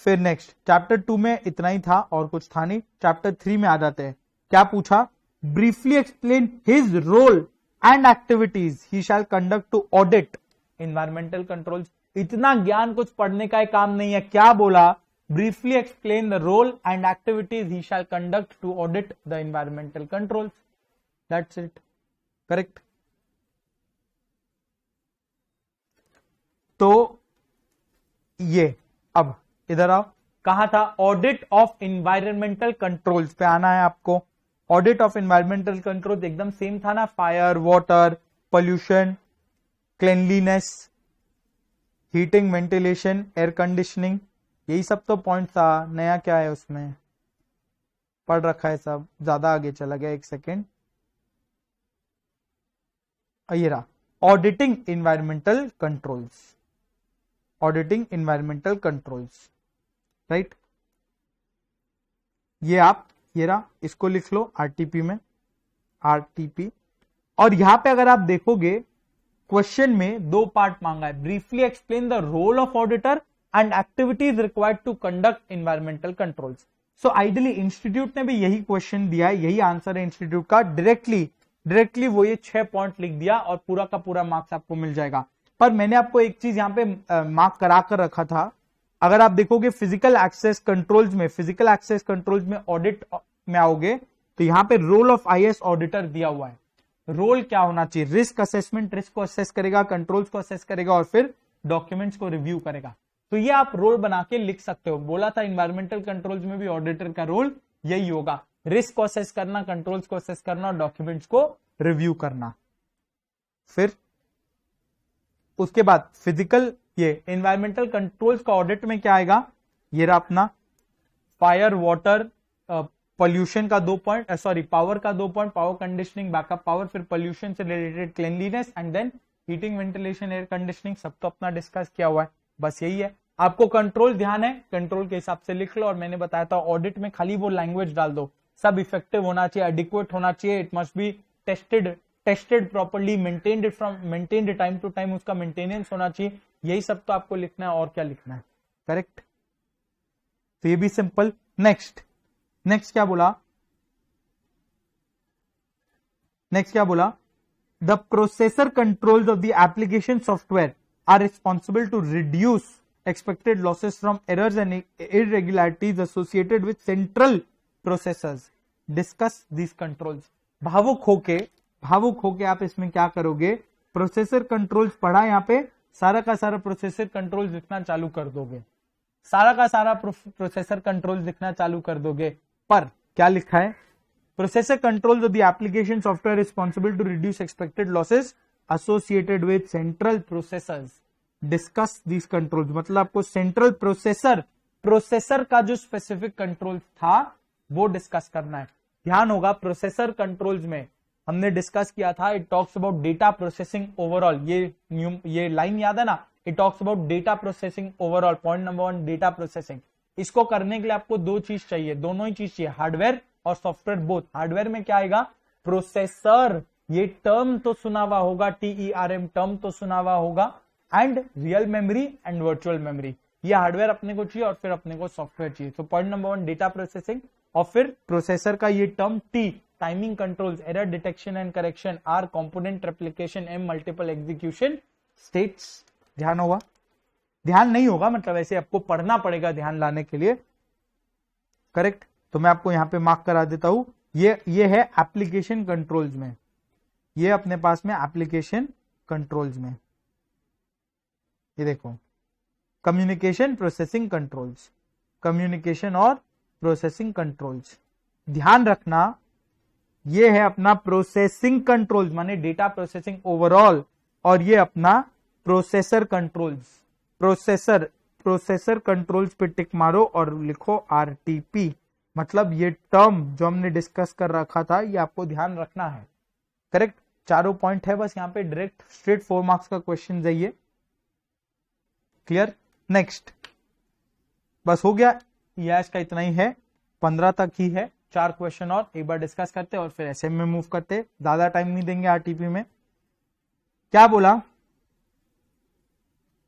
फिर नेक्स्ट चैप्टर 2 में इतना ही था और कुछ था नहीं। चैप्टर 3 में आ जाते हैं। क्या पूछा, briefly explain his role and activities he shall conduct to audit environmental controls. इतना ज्ञान कुछ पढ़ने का काम नहीं है। क्या बोला, briefly explain the role and activities he shall conduct to audit the environmental controls. That's it. Correct. तो ये अब इधर आओ, कहा था ऑडिट ऑफ एनवायरमेंटल कंट्रोल्स पे आना है आपको। ऑडिट ऑफ एनवायरमेंटल कंट्रोल्स एकदम सेम था ना, fire, water, pollution, cleanliness, heating, ventilation, air conditioning, यही सब तो पॉइंट था। नया क्या है उसमें, पढ़ रखा है सब, ज्यादा आगे चला गया। एक सेकेंड, ये रहा auditing environmental controls, auditing environmental controls, right. ये रहा, इसको लिख लो आरटीपी में, आरटीपी। और यहां पे अगर आप देखोगे क्वेश्चन में 2 पार्ट मांगा है, briefly explain the role of auditor and activities required to conduct environmental controls. So ideally institute ने भी यही क्वेश्चन दिया है, यही आंसर है इंस्टीट्यूट का। डायरेक्टली वो ये 6 पॉइंट लिख दिया और पूरा का पूरा मार्क्स आपको मिल जाएगा। पर मैंने आपको एक चीज यहां पे मार्क करा कर रखा था। अगर आप देखोगे फिजिकल एक्सेस कंट्रोल्स में ऑडिट में आओगे तो यहां पे रोल ऑफ आईएएस ऑडिटर दिया हुआ है। रोल क्या होना चाहिए, रिस्क असेसमेंट, रिस्क को असेस करेगा, कंट्रोल्स को असेस करेगा और फिर डॉक्यूमेंट्स को रिव्यू करेगा। तो ये आप रोल बना के लिख सकते हो। बोला था एनवायरमेंटल कंट्रोल्स में भी ऑडिटर का रोल यही होगा, रिस्क को असेस करना, कंट्रोल्स को असेस करना और डॉक्यूमेंट्स को रिव्यू करना। फिर उसके बाद फिजिकल, ये एनवायरमेंटल कंट्रोल्स का ऑडिट में क्या आएगा, ये रहा अपना फायर, वाटर, पोल्यूशन का 2 पॉइंट, पावर का 2 point, power conditioning, backup power, फिर पोल्यूशन से related cleanliness and then heating, ventilation, air conditioning, सब तो अपना डिस्कस किया हुआ है। बस यही है। आपको कंट्रोल ध्यान है, कंट्रोल के हिसाब से लिख लो। और मैंने बताया था ऑडिट में खाली वो लैंग्वेज डाल दो, सब इफेक्टिव होना चाहिए, एडिक्वेट होना चाहिए, it must be tested properly, maintained time to time, उसका मेंटेनेंस होना चाहिए। यही सब तो आपको लिखना है और क्या लिखना है। करेक्ट, तो ये भी सिंपल। नेक्स्ट क्या बोला, the processor controls of the application software are responsible to reduce expected losses from errors and irregularities associated with central processors. Discuss these controls. भावुक होके आप इसमें क्या करोगे, प्रोसेसर कंट्रोल्स पढ़ा, यहाँ पे सारा का सारा प्रोसेसर कंट्रोल्स लिखना चालू कर दोगे, सारा का सारा प्रोसेसर कंट्रोल्स लिखना चालू कर दोगे। पर क्या लिखा है, processor controls of the application software responsible to reduce expected losses associated with central processors. Discuss this controls, मतलब आपको सेंट्रल प्रोसेसर का जो स्पेसिफिक कंट्रोल था वो डिस्कस करना है। ध्यान होगा प्रोसेसर कंट्रोल्स में हमने डिस्कस किया था, it talks about data processing overall, ये लाइन याद है ना, it talks about data processing overall. Point number 1 data processing. इसको करने के लिए आपको दो चीज चाहिए, दोनों ही चीज चाहिए, हार्डवेयर और सॉफ्टवेयर बोथ। हार्डवेयर में क्या आएगा, प्रोसेसर, ये टर्म तो सुना हुआ होगा, TERM टर्म तो सुना हुआ होगा, and real memory and virtual memory, ये हार्डवेयर अपने को चाहिए और फिर अपने को सॉफ्टवेयर चाहिए। तो पॉइंट नंबर 1 डेटा प्रोसेसिंग, और फिर प्रोसेसर का ये term T timing controls, error detection and correction, R component replication, M multiple execution states. ध्यान होगा, ध्यान नहीं होगा मतलब ऐसे आपको पढ़ना पड़ेगा ध्यान लाने के लिए, करेक्ट। तो मैं आपको यहां पे मार्क करा देता हूं, ये है एप्लीकेशन कंट्रोल्स में, ये अपने पास में एप्लीकेशन कंट्रोल्स में, ये देखो कम्युनिकेशन प्रोसेसिंग कंट्रोल्स, कम्युनिकेशन और प्रोसेसिंग कंट्रोल्स। ध्यान रखना ये है अपना प्रोसेसिंग कंट्रोल्स माने डेटा प्रोसेसिंग ओवरऑल, और ये अपना प्रोसेसर कंट्रोल्स। प्रोसेसर कंट्रोल्स पे टिक मारो और लिखो RTP, मतलब ये टर्म जो हमने डिस्कस कर रखा था ये आपको ध्यान रखना है, करेक्ट। चारों पॉइंट है बस यहाँ पे, डायरेक्ट स्ट्रेट 4 मार्क्स का क्वेश्चन है ये, क्लियर। नेक्स्ट, बस हो गया, यस का इतना ही है, 15 तक ही है, 4 क्वेश्चन और एक बार डिस्कस करते और फिर SM में मूव करते, ज्यादा टाइम नहीं देंगे RTP में। क्या बोला,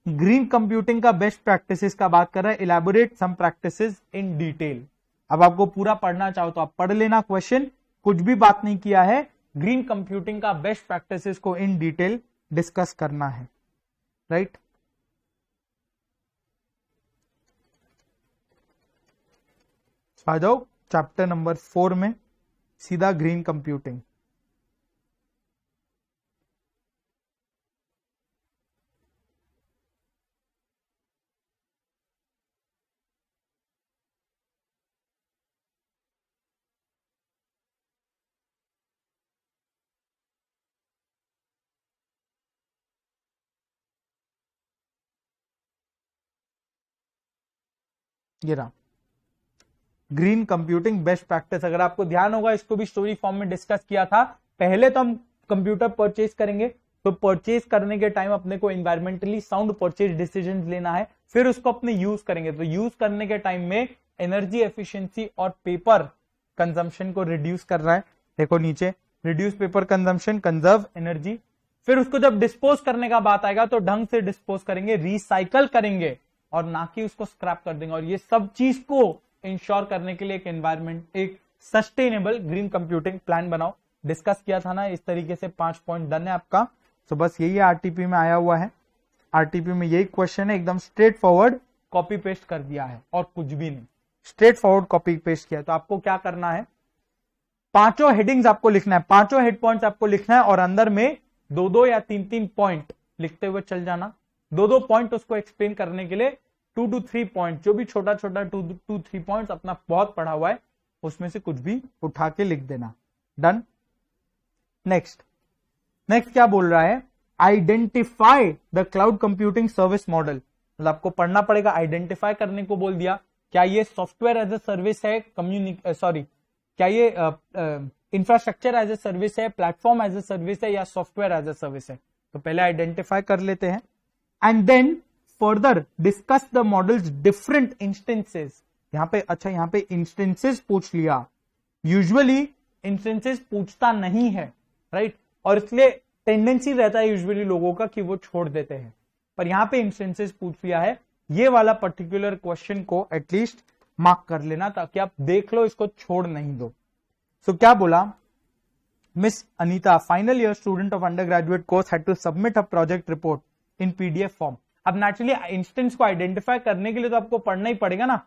ग्रीन कंप्यूटिंग का बेस्ट प्रैक्टिसेस का बात कर रहा है, elaborate some practices in detail. अब आपको पूरा पढ़ना चाहो तो आप पढ़ लेना क्वेश्चन, कुछ भी बात नहीं किया है, ग्रीन कंप्यूटिंग का बेस्ट प्रैक्टिसेस को इन डिटेल डिस्कस करना है, राइट। आ जाओ चैप्टर नंबर 4 में, सीधा ग्रीन कंप्यूटिंग। ये रहा ग्रीन कंप्यूटिंग बेस्ट प्रैक्टिस। अगर आपको ध्यान होगा इसको भी स्टोरी फॉर्म में डिस्कस किया था। पहले तो हम कंप्यूटर परचेज करेंगे, तो परचेज करने के टाइम अपने को एनवायरमेंटली साउंड परचेज डिसीजन लेना है, फिर उसको अपने यूज करेंगे। तो यूज करने के टाइम में एनर्जी एफिशिएंसी और पेपर कंजम्पशन को रिड्यूस कर रहा है, देखो नीचे, reduce paper consumption, conserve energy. फिर उसको जब डिस्पोज करने का बात आएगा तो ढंग से डिस्पोज करेंगे, रिसाइकल करेंगे और ना कि उसको स्क्रैप कर देंगे। और ये सब चीज को इंश्योर करने के लिए एक एनवायरमेंट, एक सस्टेनेबल ग्रीन कंप्यूटिंग प्लान बनाओ। डिस्कस किया था ना, इस तरीके से 5 पॉइंट डन है आपका। तो बस यही RTP में आया हुआ है, RTP में यही क्वेश्चन है, एकदम स्ट्रेट फॉरवर्ड कॉपी पेस्ट कर दिया है और कुछ भी नहीं, स्ट्रेट फॉरवर्ड कॉपी पेस्ट किया। तो आपको क्या करना है, 5 हेडिंग्स आपको लिखना है, 5 हेड पॉइंट्स आपको लिखना है और अंदर में 2-2 या 3-3 पॉइंट लिखते हुए चल जाना। 2-2 पॉइंट उसको एक्सप्लेन करने के लिए 2-3 पॉइंट, जो भी छोटा छोटा 2-3 पॉइंट्स अपना बहुत पढ़ा हुआ है उसमें से कुछ भी उठा के लिख देना। डन। नेक्स्ट क्या बोल रहा है, identify the cloud computing service model. मतलब आपको पढ़ना पड़ेगा, आइडेंटिफाई करने को बोल दिया, क्या ये सॉफ्टवेयर एज ए सर्विस है, क्या ये इंफ्रास्ट्रक्चर एज ए सर्विस है, प्लेटफॉर्म एज ए सर्विस है या सॉफ्टवेयर एज ए सर्विस है। तो पहले आइडेंटिफाई कर लेते हैं and then further discuss the models different instances. यहाँ पे इंस्टेंसेस पूछ लिया, यूजुअली इंस्टेंसेस पूछता नहीं है, राइट, और इसलिए टेंडेंसी रहता है यूजुअली लोगों का कि वो छोड़ देते हैं, पर यहां पे इंस्टेंसेस पूछ लिया है। ये वाला पर्टिकुलर क्वेश्चन को एटलीस्ट मार्क कर लेना ताकि आप देख लो, इसको छोड़ नहीं दो। सो क्या बोला, Miss Anita, final year student of undergraduate course had to submit a project report in PDF form. अब नेचुरली इंस्टेंस को आइडेंटिफाई करने के लिए तो आपको पढ़ना ही पड़ेगा ना।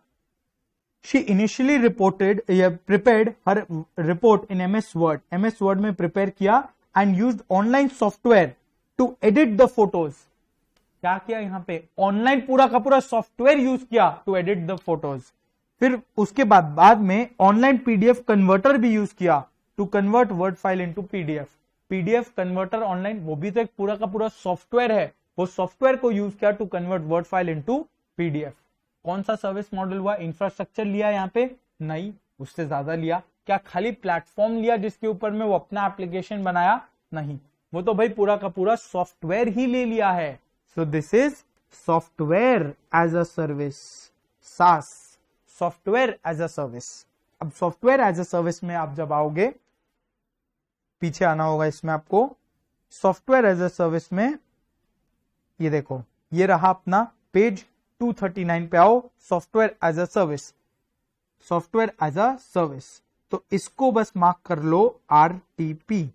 शी इनिशियली रिपोर्टेड या prepared her report in MS word, MS word में प्रिपेयर किया and used online software to edit the photos. क्या किया यहाँ पे, ऑनलाइन पूरा का पूरा सॉफ्टवेयर यूज किया टू एडिट द फोटोज। फिर उसके बाद में ऑनलाइन पीडीएफ कन्वर्टर भी यूज किया to convert word file into PDF. PDF converter online, वो भी तो एक पूरा का पूरा सॉफ्टवेयर है, वो सॉफ्टवेयर को यूज किया to convert word file into PDF. कौन सा सर्विस मॉडल हुआ, इंफ्रास्ट्रक्चर लिया यहाँ पे, नहीं, उससे ज्यादा लिया। क्या खाली प्लेटफॉर्म लिया जिसके ऊपर में वो अपना एप्लीकेशन बनाया, नहीं, वो तो भाई पूरा का पूरा सॉफ्टवेयर ही ले लिया है। So this is software as a service, SaaS, software as a service. अब सॉफ्टवेयर एज अ सर्विस में आप जब आओगे, पीछे आना होगा इसमें आपको, सॉफ्टवेयर एज अ सर्विस में ये देखो, ये रहा अपना पेज 239 पे आओ, software as a service, software as a service. तो इसको बस मार्क कर लो RTP,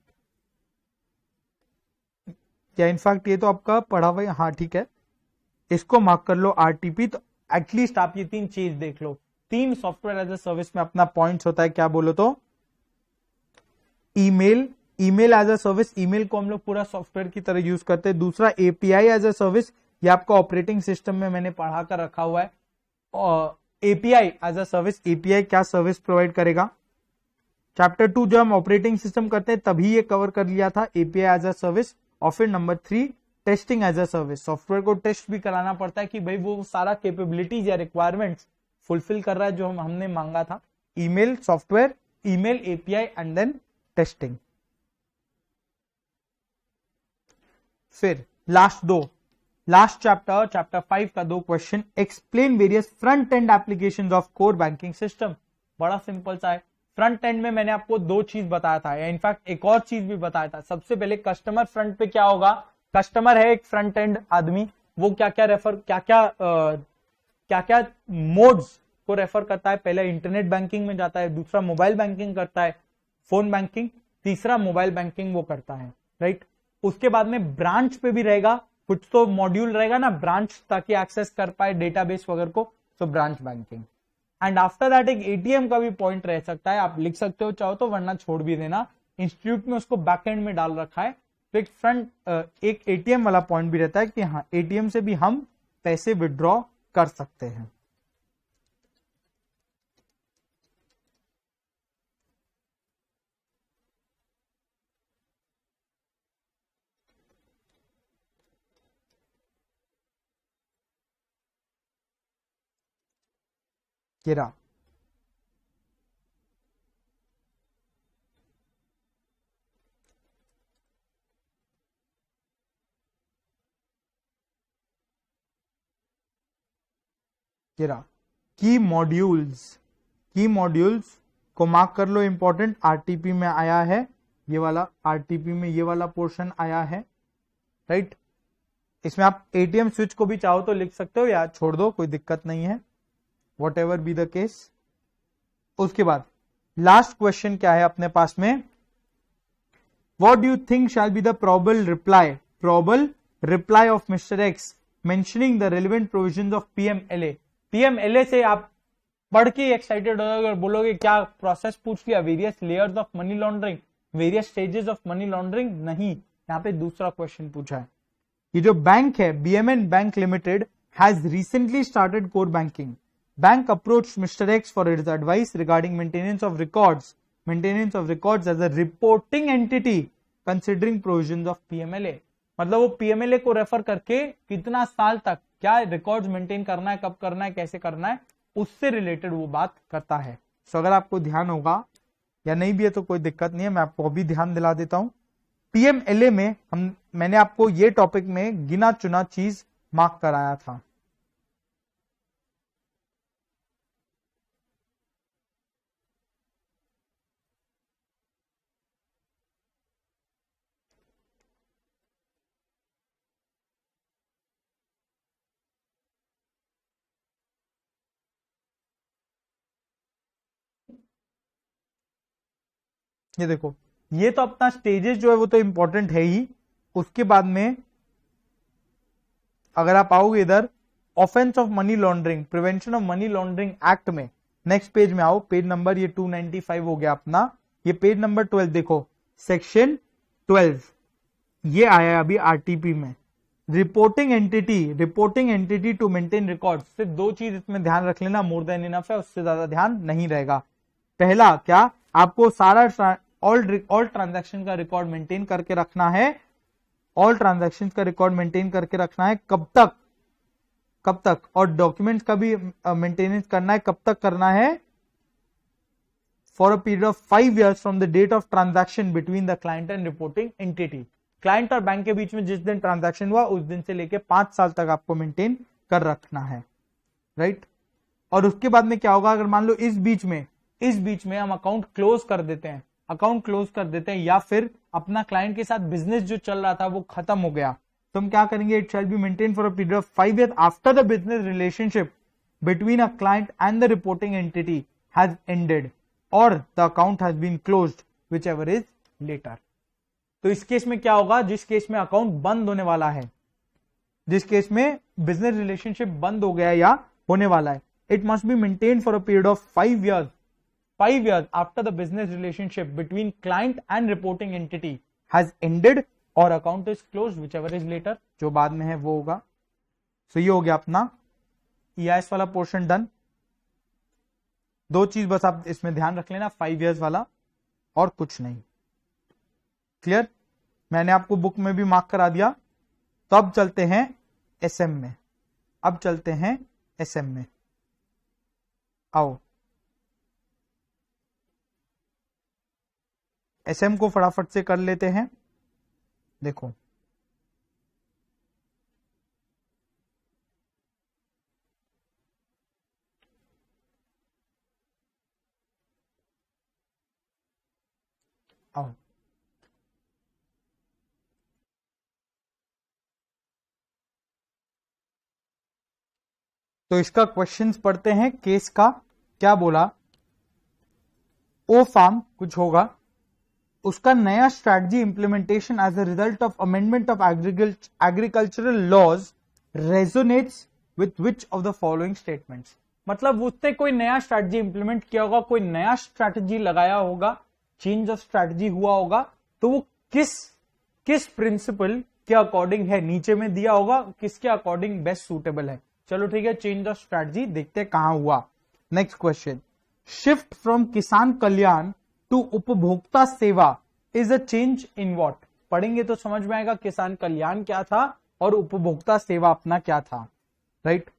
या इनफैक्ट ये तो आपका पढ़ा हुआ, हाँ ठीक है, इसको मार्क कर लो RTP। तो एटलीस्ट आप ये तीन चीज देख लो, तीन सॉफ्टवेयर एज अ सर्विस में अपना पॉइंट्स होता है, क्या बोलो तो email, email as a service, email को हम लोग पूरा सॉफ्टवेयर की तरह यूज करते हैं। दूसरा API एज अ सर्विस, ये आपका ऑपरेटिंग सिस्टम में मैंने पढ़ा कर रखा हुआ है। और API as a service, API क्या सर्विस प्रोवाइड करेगा, चैप्टर 2 जब हम ऑपरेटिंग सिस्टम करते हैं तभी ये कवर कर लिया था, API एज अ सर्विस। और फिर number 3 testing as a service, software को टेस्ट भी कराना पड़ता है कि भाई वो सारा कैपेबिलिटीज या रिक्वायरमेंट्स फुलफिल कर रहा है जो हमने मांगा था। Email software, email API and then testing. फिर लास्ट चैप्टर 5 का 2 question, explain various front end applications of core banking system. बड़ा सिंपल सा है। फ्रंट एंड में मैंने आपको 2 चीज बताया था, या इनफैक्ट एक और चीज भी बताया था। सबसे पहले कस्टमर फ्रंट पे क्या होगा, कस्टमर है एक फ्रंट एंड आदमी, वो क्या क्या मोड्स को रेफर करता है। पहले इंटरनेट बैंकिंग में जाता है, दूसरा मोबाइल बैंकिंग करता है, फोन बैंकिंग, तीसरा मोबाइल बैंकिंग वो करता है, राइट। उसके बाद में ब्रांच पे भी रहेगा, कुछ तो मॉड्यूल रहेगा ना ब्रांच, ताकि एक्सेस कर पाए डेटाबेस वगैरह को, तो branch banking. And after that एक ATM का भी पॉइंट रह सकता है, आप लिख सकते हो चाहो तो, वरना छोड़ भी देना, इंस्टीट्यूट में उसको बैकएंड में डाल रखा है। तो एक ATM वाला पॉइंट भी रहता है कि हाँ ATM से भी हम पैसे विड्रॉ कर सकते हैं। ये रहा, की मॉड्यूल्स को मार्क कर लो, इंपॉर्टेंट। RTP में आया है ये वाला, RTP में ये वाला पोर्शन आया है, राइट। इसमें आप ATM स्विच को भी चाहो तो लिख सकते हो या छोड़ दो, कोई दिक्कत नहीं है, what ever be the case. उसके बाद लास्ट क्वेश्चन क्या है अपने पास में, what do you think shall be the probable reply off mister x mentioning the relevant provisions of PMLA। PMLA से आप पढ़ के एक्साइटेड हो जाओगे और बोलोगे क्या प्रोसेस पूछ लिया, various layers of money laundering, various stages of money laundering, नहीं, यहाँ पे दूसरा क्वेश्चन पूछा है। ये जो बैंक है BMN bank limited has recently started core banking. Bank approached Mr X for its advice regarding maintenance of records as a reporting entity considering provisions of PMLA। मतलब वो PMLA को रेफर करके कितना साल तक क्या रिकॉर्ड्स मेंटेन करना है, कब करना है, कैसे करना है, उससे रिलेटेड वो बात करता है। सो अगर आपको ध्यान होगा या नहीं भी है तो कोई दिक्कत नहीं है, मैं आपको अभी ध्यान दिला देता हूं। PMLA में मैंने आपको ये टॉपिक में गिना चुना चीज मार्क कराया था। ये देखो, ये तो अपना स्टेजेस जो है वो तो इंपॉर्टेंट है ही। उसके बाद में अगर आप आओगे इधर offence of money laundering, prevention of money laundering act में, नेक्स्ट पेज में आओ, पेज नंबर ये 295 हो गया अपना, ये पेज नंबर 12 देखो, सेक्शन 12 ये आया है अभी आरटीपी में। Reporting entity to maintain record, सिर्फ दो चीज इसमें ध्यान रख लेना, मोर देन इनफ है, उससे ज्यादा ध्यान नहीं रहेगा। पहला क्या, आपको सारा ऑल ट्रांजैक्शन का रिकॉर्ड मेंटेन करके रखना है, ऑल ट्रांजैक्शन का रिकॉर्ड मेंटेन करके रखना है, कब तक, और डॉक्यूमेंट्स का भी मेंटेनेंस करना है, कब तक करना है, for a period of 5 years from the date of transaction between the client and reporting entity. Client और बैंक के बीच में जिस दिन ट्रांजैक्शन हुआ उस दिन से लेके 5 साल तक आपको मेंटेन कर रखना है, राइट। और उसके बाद में क्या होगा, अगर मान लो इस बीच में हम अकाउंट क्लोज कर देते हैं, या फिर अपना क्लाइंट के साथ बिजनेस जो चल रहा था वो खत्म हो गया, तो हम क्या करेंगे, it shall be maintain for a period of 5 years after the business relationship between a client and the reporting entity has ended or the account has been closed whichever is later. तो इस case में क्या होगा, जिस case में account बंद होने वाला है, जिस केस में बिजनेस रिलेशनशिप बंद हो गया या होने वाला है, it must be maintain for a period of 5 years after the business relationship between client and reporting entity has ended or account is close whichever is later, जो बाद में है वो होगा। सो ये हो गया अपना EIS वाला पोर्शन डन। दो चीज बस आप इसमें ध्यान रख लेना, 5 years वाला और कुछ नहीं, क्लियर। मैंने आपको बुक में भी मार्क करा दिया। तो अब चलते हैं SM में, आओ SM को फटाफट से कर लेते हैं। देखो आओ, तो इसका क्वेश्चंस पढ़ते हैं। केस का क्या बोला, ओ फार्म कुछ होगा, उसका नया strategy implementation as a result of amendment of agricultural laws resonates with which of the following statements. मतलब उसने कोई नया स्ट्रैटेजी इंप्लीमेंट किया होगा, कोई नया स्ट्रैटेजी लगाया होगा, चेंज ऑफ स्ट्रैटेजी हुआ होगा, तो वो किस प्रिंसिपल के अकॉर्डिंग है, नीचे में दिया होगा किसके अकॉर्डिंग बेस्ट सूटेबल है। चलो ठीक है, चेंज ऑफ स्ट्रैटेजी देखते हैं कहां हुआ। नेक्स्ट क्वेश्चन, शिफ्ट फ्रॉम किसान कल्याण टू उपभोक्ता सेवा is a change in what. पढ़ेंगे तो समझ में आएगा किसान कल्याण क्या था और उपभोक्ता सेवा अपना क्या था, राइट।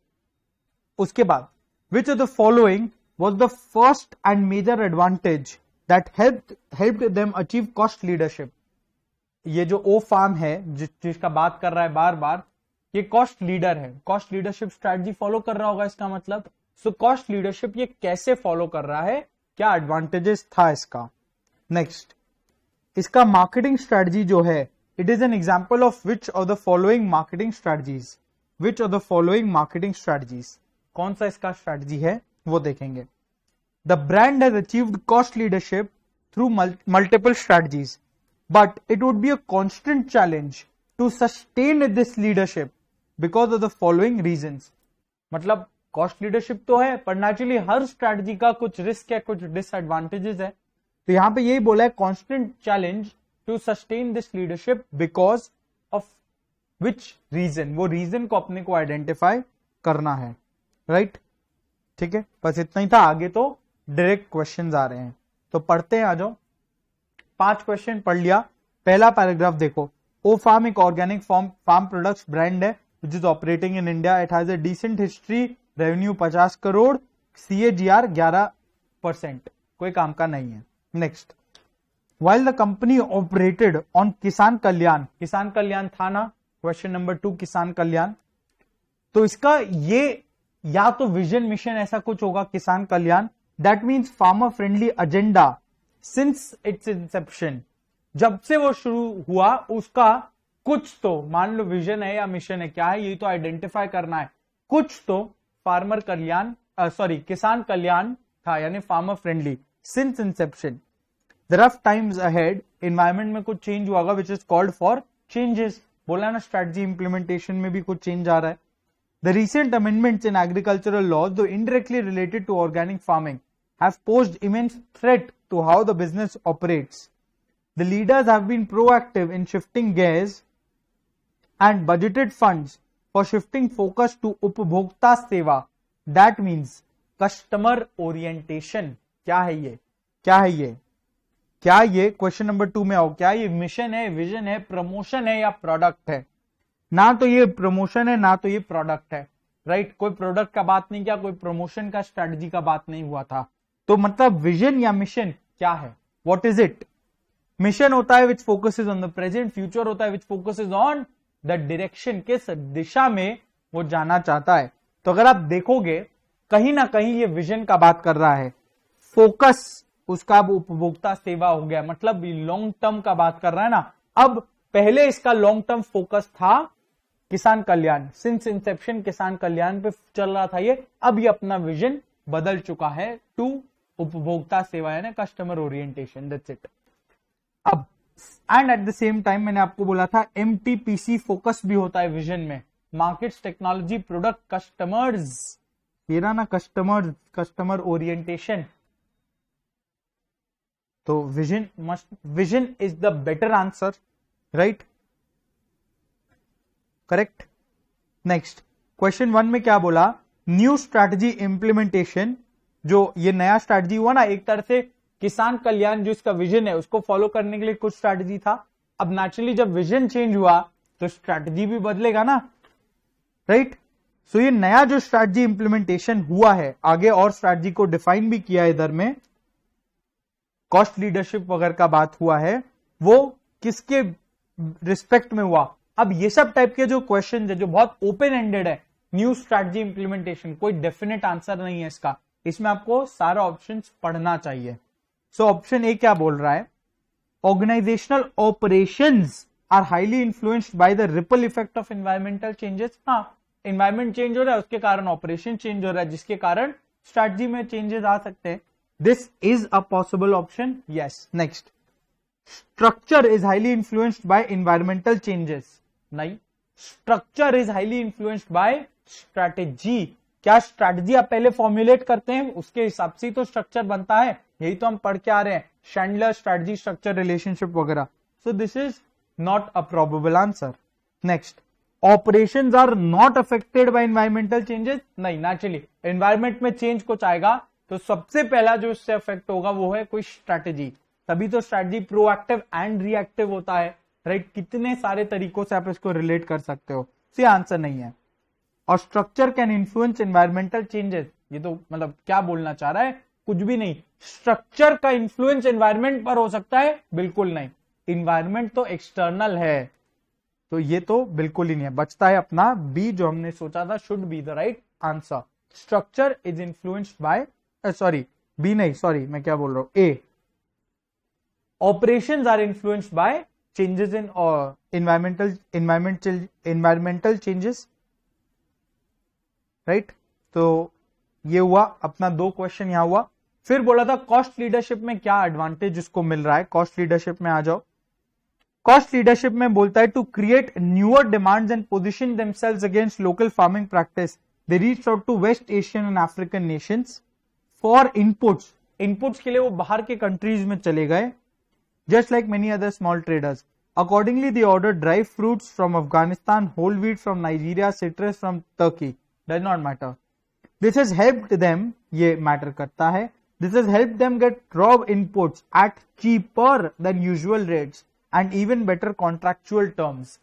उसके बाद which of the following was the first and major advantage that helped them achieve cost leadership. ये जो ओ फार्म है जिसका बात कर रहा है बार बार, ये कॉस्ट लीडर है, कॉस्ट लीडरशिप स्ट्रैटेजी फॉलो कर रहा होगा इसका मतलब। सो कॉस्ट लीडरशिप ये कैसे फॉलो कर रहा है, क्या एडवांटेजेस था इसका। नेक्स्ट, इसका मार्केटिंग स्ट्रैटेजी जो है, it is an example of which of the following marketing strategies, which of the following marketing strategies, कौन सा इसका स्ट्रैटेजी है वो देखेंगे। The brand has achieved cost leadership through multiple strategies, but it would be a constant challenge to sustain this leadership because of the following reasons. मतलब cost leadership तो है, पर नेचुरली हर स्ट्रैटेजी का कुछ रिस्क है, कुछ डिसएडवांटेजेस है। तो यहां पे यही बोला है, constant challenge to sustain this leadership because of which reason, वो रीजन को अपने को आइडेंटिफाई करना है, राइट। ठीक है, बस इतना ही था, आगे तो डायरेक्ट क्वेश्चंस आ रहे हैं, तो पढ़ते हैं, आ जाओ। 5 क्वेश्चन पढ़ लिया। पहला पैराग्राफ देखो, ओ फार्म एक ऑर्गेनिक फार्म प्रोडक्ट्स ब्रांड है which is operating in India. It has a decent history, revenue 50 crore, CAGR 11%, कोई काम का नहीं है। Next, while the company operated on किसान कल्याण था ना, क्वेश्चन नंबर 2 किसान कल्याण, तो इसका ये या तो विजन मिशन ऐसा कुछ होगा किसान कल्याण, that means farmer friendly agenda since its inception, जब से वो शुरू हुआ उसका कुछ तो, मान लो विजन है या मिशन है, क्या है ये तो आइडेंटिफाई करना है, कुछ तो फार्मर कल्याण किसान कल्याण था, यानी farmer friendly since Inception. The rough times ahead, environment में कुछ चेंज हुआ होगा which is called for changes, बोला ना स्ट्रैटेजी इंप्लीमेंटेशन में भी कुछ चेंज आ रहा है. The recent amendments in agricultural laws, though indirectly related to organic farming, have posed immense threat to how the business operates. The leaders have been proactive in shifting gears and budgeted funds for shifting focus to उपभोक्ता सेवा. That means customer orientation. क्या है ये? क्या है ये? क्या ये क्वेश्चन नंबर 2 में आओ, क्या ये मिशन है, विजन है, प्रमोशन है या प्रोडक्ट है? ना तो ये प्रमोशन है ना तो ये प्रोडक्ट है, राइट. कोई प्रोडक्ट का बात नहीं किया, कोई प्रमोशन का स्ट्रेटजी का बात नहीं हुआ था. तो मतलब विजन या मिशन क्या है? What is it? मिशन होता है which focuses on the present, future होता है which focuses on the direction, किस दिशा में वो जाना चाहता है. तो अगर आप देखोगे कहीं ना कहीं ये विजन का बात कर रहा है, फोकस उसका उपभोक्ता सेवा हो गया, मतलब लॉन्ग टर्म का बात कर रहा है ना. अब पहले इसका लॉन्ग टर्म फोकस था किसान कल्याण, सिंस इंसेप्शन किसान कल्याण पे चल रहा था ये. अब ये अपना विजन बदल चुका है टू उपभोक्ता सेवा, यानी कस्टमर ओरिएंटेशन. That's it. अब and at the same time मैंने आपको बोला था MTPC फोकस भी होता है विजन में, मार्केट्स, टेक्नोलॉजी, प्रोडक्ट, कस्टमर्स. ये ना कस्टमर ओरिएंटेशन. तो vision is the better answer, right? Correct. Next question 1 में क्या बोला? New strategy implementation. जो ये नया स्ट्रैटेजी हुआ ना, एक तरह से किसान कल्याण जो इसका विजन है उसको फॉलो करने के लिए कुछ स्ट्रैटेजी था. अब नेचुरली जब विजन चेंज हुआ तो स्ट्रैटेजी भी बदलेगा ना, राइट? सो ये नया जो स्ट्रैटेजी इंप्लीमेंटेशन हुआ है, आगे और स्ट्रैटेजी को डिफाइन भी किया इधर में, कॉस्ट लीडरशिप वगैरह का बात हुआ है, वो किसके रिस्पेक्ट में हुआ? अब ये सब टाइप के जो क्वेश्चन है जो बहुत ओपन एंडेड है, न्यू स्ट्रैटेजी इंप्लीमेंटेशन, कोई डेफिनेट आंसर नहीं है इसका. इसमें आपको सारा ऑप्शंस पढ़ना चाहिए. सो ऑप्शन ए क्या बोल रहा है? Organizational operations are highly influenced by the ripple effect of environmental changes. हाँ, एनवायरमेंट चेंज हो रहा है, उसके कारण ऑपरेशन चेंज हो रहा है, जिसके कारण स्ट्रैटेजी में चेंजेस आ सकते हैं. This is a possible option. Yes. Next, structure is highly influenced by environmental changes. नहीं, structure is highly influenced by strategy. क्या स्ट्रैटेजी आप पहले फॉर्मुलेट करते हैं, उसके हिसाब से तो स्ट्रक्चर बनता है. यही तो हम पढ़ के आ रहे हैं, शैंडलर स्ट्रैटेजी, स्ट्रक्चर, रिलेशनशिप वगैरह. So this is not a probable answer. Next, operations are not affected by environmental changes. नहीं, नेचुरली एनवायरमेंट में चेंज कुछ आएगा तो सबसे पहला जो इससे अफेक्ट होगा वो है कोई स्ट्रैटेजी. तभी तो स्ट्रैटेजी प्रोएक्टिव एंड रिएक्टिव होता है, राइट? कितने सारे तरीकों से आप इसको रिलेट कर सकते हो. सी आंसर नहीं है. और structure can influence environmental changes, ये तो मतलब क्या बोलना चाह रहा है? कुछ भी नहीं. स्ट्रक्चर का इन्फ्लुएंस एनवायरमेंट पर हो सकता है? बिल्कुल नहीं. इन्वायरमेंट तो एक्सटर्नल है, तो ये तो बिल्कुल ही नहीं है. बचता है अपना बी, जो हमने सोचा था should be the right answer. Structure is influenced by, sorry B नहीं, सॉरी मैं क्या बोल रहा हूं, A. Operations are influenced by changes in environmental changes, right? तो ये हुआ अपना 2 क्वेश्चन यहां हुआ. फिर बोला था कॉस्ट लीडरशिप में क्या एडवांटेज उसको मिल रहा है. कॉस्ट लीडरशिप में आ जाओ. कॉस्ट लीडरशिप में बोलता है to create newer demands and position themselves against local farming practice, they reached out to West Asian and African nations for inputs. Inputs के लिए वो बाहर के कंट्रीज में चले गए, just like many other small traders. Accordingly, they ordered dry fruits from Afghanistan, whole wheat from Nigeria, citrus from Turkey. Does not matter. This has helped them, ये matter करता है, this has helped them get raw inputs at cheaper than usual rates and even better contractual terms,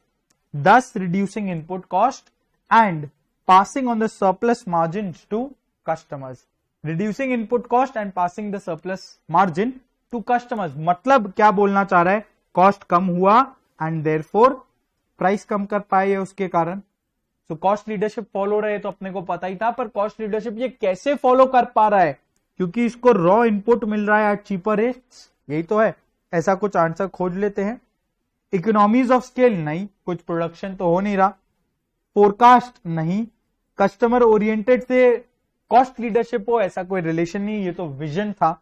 thus reducing input cost and passing on the surplus margins to customers. Reducing input cost and passing the surplus margin to customers. मतलब क्या बोलना चाह रहा है? Cost कम हुआ and therefore price कम कर पाए उसके कारण. सो कॉस्ट लीडरशिप फॉलो रहे तो अपने को पता ही था, पर कॉस्ट लीडरशिप ये कैसे फॉलो कर पा रहा है? क्योंकि इसको रॉ इनपुट मिल रहा है एट चीपर रेट्स. यही तो है. ऐसा कुछ आंसर खोज लेते हैं. इकोनॉमीज ऑफ स्केल नहीं, कुछ प्रोडक्शन तो हो नहीं रहा. फोरकास्ट नहीं. कस्टमर ओरिएंटेड से कॉस्ट लीडरशिप हो, ऐसा कोई रिलेशन नहीं, ये तो विजन था.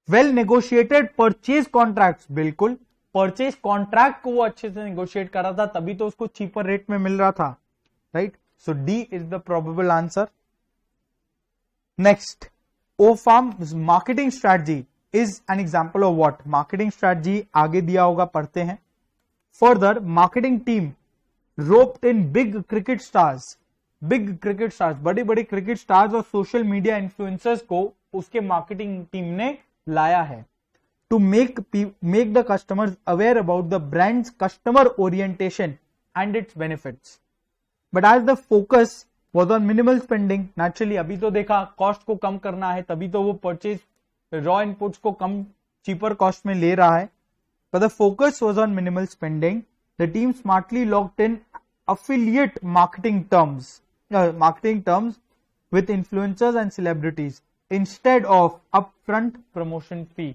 वेल नेगोशिएटेड परचेज कॉन्ट्रैक्ट्स, बिल्कुल. परचेज कॉन्ट्रैक्ट को वो अच्छे से नेगोशिएट कर रहा था, तभी तो उसको चीपर रेट में मिल रहा था, right? So D is the probable answer. Next, O farm marketing strategy is an example of what? Marketing strategy आगे दिया होगा, पढ़ते हैं. Further, marketing team roped in big cricket stars, बड़े बड़े क्रिकेट स्टार्स और सोशल मीडिया इन्फ्लुएंसर्स को उसके मार्केटिंग टीम ने लाया है to make the customers aware about the brand's customer orientation and its benefits. But as the focus was on minimal spending, naturally अभी तो देखा कॉस्ट को कम करना है, तभी तो वो परचेज रॉ इनपुट्स को कम चीपर कॉस्ट में ले रहा है. But the focus was on minimal spending. The team smartly locked in affiliate marketing terms with influencers and celebrities instead of upfront promotion fee.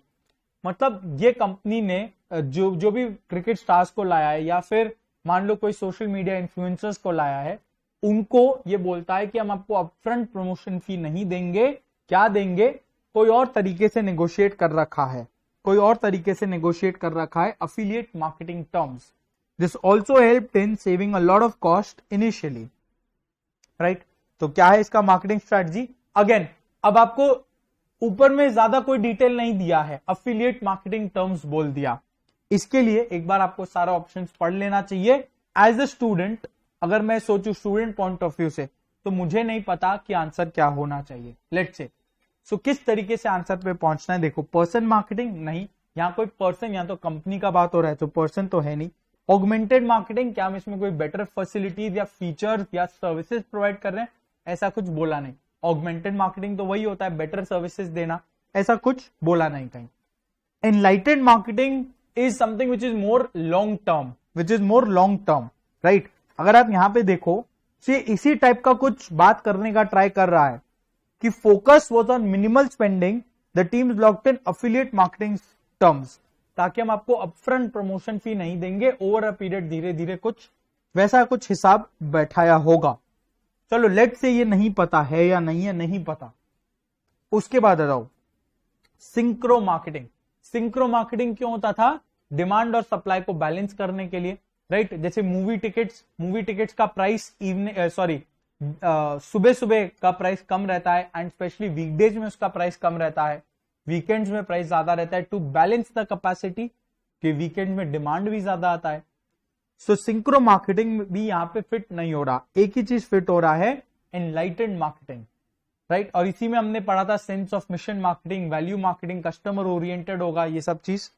मतलब ये कंपनी ने जो भी क्रिकेट स्टार्स को लाया है या फिर मान लो कोई सोशल मीडिया इन्फ्लुएंसर्स को लाया है, उनको ये बोलता है कि हम आपको अपफ्रंट प्रमोशन फी नहीं देंगे. क्या देंगे? कोई और तरीके से नेगोशिएट कर रखा है, affiliate marketing terms. This also helped in saving a lot of cost initially, right? तो क्या है इसका मार्केटिंग स्ट्रेटजी? अगेन, अब आपको ऊपर में ज्यादा कोई डिटेल नहीं दिया है, अफिलिएट मार्केटिंग टर्म्स बोल दिया. इसके लिए एक बार आपको सारा ऑप्शंस पढ़ लेना चाहिए. एज अ स्टूडेंट, अगर मैं सोचूं स्टूडेंट पॉइंट ऑफ व्यू से, तो मुझे नहीं पता कि आंसर क्या होना चाहिए. लेट्स से सो किस तरीके से आंसर पे पहुंचना है. देखो, पर्सन मार्केटिंग नहीं, यहां कोई पर्सन या तो कंपनी का बात हो रहा है, तो पर्सन तो है नहीं. ऑगमेंटेड मार्केटिंग, क्या हम इसमें कोई बेटर फैसिलिटीज या फीचर्स या सर्विसेज प्रोवाइड कर रहे हैं, ऐसा कुछ बोला नहीं. ऑगमेंटेड मार्केटिंग तो वही होता है, बेटर सर्विसेज देना, ऐसा कुछ बोला नहीं कहीं. एनलाइटेड marketing is something which is more long term, right? अगर आप यहां पे देखो, ये इसी टाइप का कुछ बात करने का ट्राई कर रहा है कि focus was on minimal spending, the teams locked in affiliate marketing terms, ताकि हम आपको अपफ्रंट प्रमोशन फी नहीं देंगे, ओवर अ पीरियड धीरे धीरे कुछ वैसा कुछ हिसाब बैठाया होगा. चलो लेट से ये नहीं पता है या नहीं है, नहीं पता. उसके बाद आ जाओ सिंक्रो मार्केटिंग क्यों होता था? डिमांड और सप्लाई को बैलेंस करने के लिए, राइट? जैसे मूवी टिकट्स का प्राइस सुबह का प्राइस कम रहता है, एंड स्पेशली वीकडेज में उसका प्राइस कम रहता है, वीकेंड्स में प्राइस ज्यादा रहता है, टू बैलेंस द कैपेसिटी, कि वीकेंड में डिमांड भी ज्यादा आता है. सो सिंक्रो मार्केटिंग भी यहां पे फिट नहीं हो रहा. एक ही चीज फिट हो रहा है, एनलाइटेंड मार्केटिंग, राइट? और इसी में हमने पढ़ा था sense of mission marketing, value marketing, customer oriented होगा, ये सब चीज.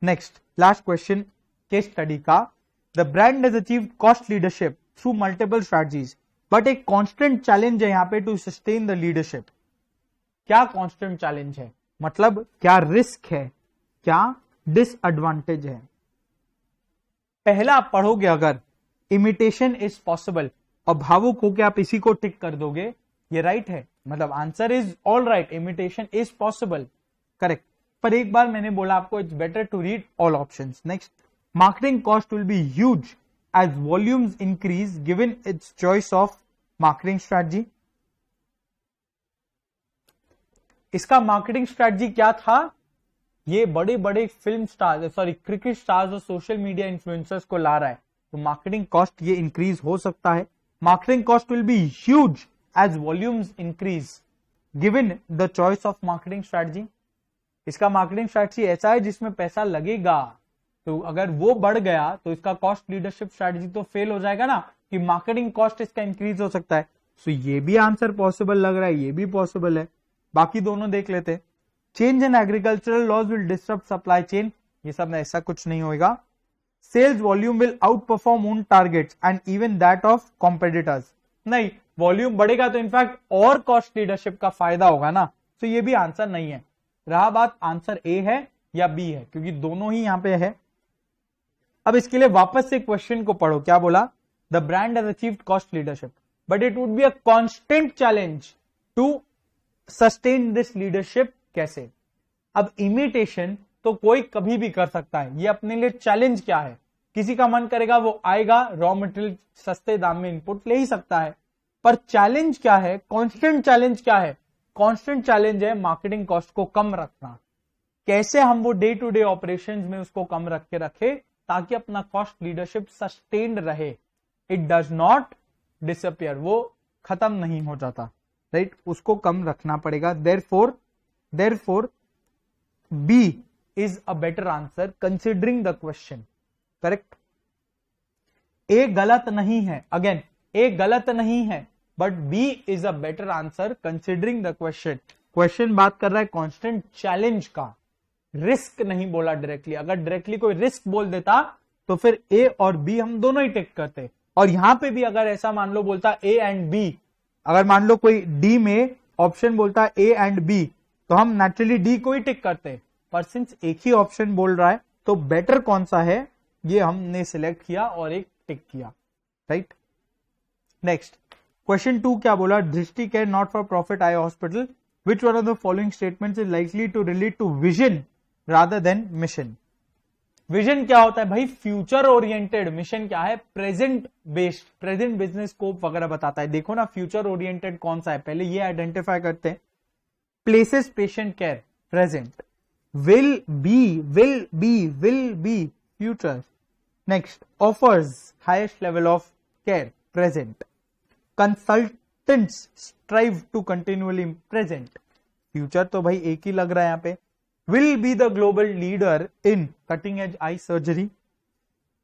Next, last question case study का. The brand has achieved cost leadership through multiple strategies, but एक कांस्टेंट चैलेंज है यहां पे टू सस्टेन द लीडरशिप. क्या कांस्टेंट चैलेंज है? मतलब क्या रिस्क है, क्या डिसएडवांटेज है? पहला आप पढ़ोगे अगर, इमिटेशन इज पॉसिबल, और भावुक होकर आप इसी को टिक कर दोगे, ये राइट है, मतलब answer is all right, imitation is possible, correct. पर एक बार मैंने बोला आपको, it's better to read all options. Next, marketing cost will be huge as volumes increase given its choice of marketing strategy. इसका मार्केटिंग स्ट्रेटजी क्या था? ये बड़े बड़े क्रिकेट स्टार्स और सोशल मीडिया इन्फ्लुएंसर्स को ला रहा है, तो मार्केटिंग कॉस्ट ये इंक्रीज हो सकता है. Marketing cost will be huge as volumes increase given the choice of marketing strategy. इसका मार्केटिंग स्ट्रेटजी ऐसा है जिसमें पैसा लगेगा, तो अगर वो बढ़ गया तो इसका कॉस्ट लीडरशिप स्ट्रेटजी तो फेल हो जाएगा ना, कि मार्केटिंग कॉस्ट इसका इंक्रीज हो सकता है. सो ये भी आंसर पॉसिबल लग रहा है, ये भी पॉसिबल है. बाकी दोनों देख लेते. Change in agricultural laws will disturb supply chain, ये सब ऐसा कुछ नहीं होगा. Sales volume will outperform on targets and even that of competitors, नहीं, वॉल्यूम बढ़ेगा तो इनफैक्ट और कॉस्ट लीडरशिप का फायदा होगा ना. तो ये भी आंसर नहीं है. रहा बात आंसर ए है या बी है, क्योंकि दोनों ही यहां पे है. अब इसके लिए वापस से क्वेश्चन को पढ़ो. क्या बोला? The brand has achieved cost leadership, but it would be a constant challenge to sustain this leadership. कैसे? अब इमिटेशन तो कोई कभी भी कर सकता है, ये अपने लिए चैलेंज क्या है? किसी का मन करेगा वो आएगा, रॉ मटेरियल सस्ते दाम में इनपुट ले ही सकता है. पर चैलेंज क्या है? कांस्टेंट चैलेंज क्या है? कांस्टेंट चैलेंज है मार्केटिंग कॉस्ट को कम रखना. कैसे हम वो डे टू डे ऑपरेशंस में उसको कम रख के रखे ताकि अपना कॉस्ट लीडरशिप सस्टेन्ड रहे, इट डज नॉट डिसअपियर, वो खत्म नहीं हो जाता, राइट, उसको कम रखना पड़ेगा। Therefore B is a better answer considering the question, correct. A गलत नहीं है, अगेन ए गलत नहीं है, but B is a better answer considering the question. Question बात कर रहा है कांस्टेंट चैलेंज का, रिस्क नहीं बोला डायरेक्टली। अगर डायरेक्टली कोई रिस्क बोल देता तो फिर ए और बी हम दोनों ही टिक करते, और यहां पे भी अगर ऐसा मान लो बोलता ए एंड बी, अगर मान लो कोई डी में ऑप्शन बोलता ए एंड बी तो हम नेचुरली डी को ही टिक करते, पर सिंस एक ही ऑप्शन बोल रहा है तो बेटर कौन सा है ये हमने सिलेक्ट किया और एक टिक किया, राइट। नेक्स्ट क्वेश्चन 2 क्या बोला, Drishti care not for profit eye hospital, which one of the following statements is likely to relate to vision rather than mission. Vision क्या होता है भाई, फ्यूचर ओरिएंटेड, मिशन क्या है, present based, present business scope वगैरह बताता है। देखो ना फ्यूचर ओरिएंटेड कौन सा है, पहले ये आइडेंटिफाई करते हैं। Places patient care present, will be future. Next offers highest level of care present, consultants strive to continuously present, future तो भाई एक ही लग रहा है यहाँ पे। will be the global leader in cutting edge eye surgery.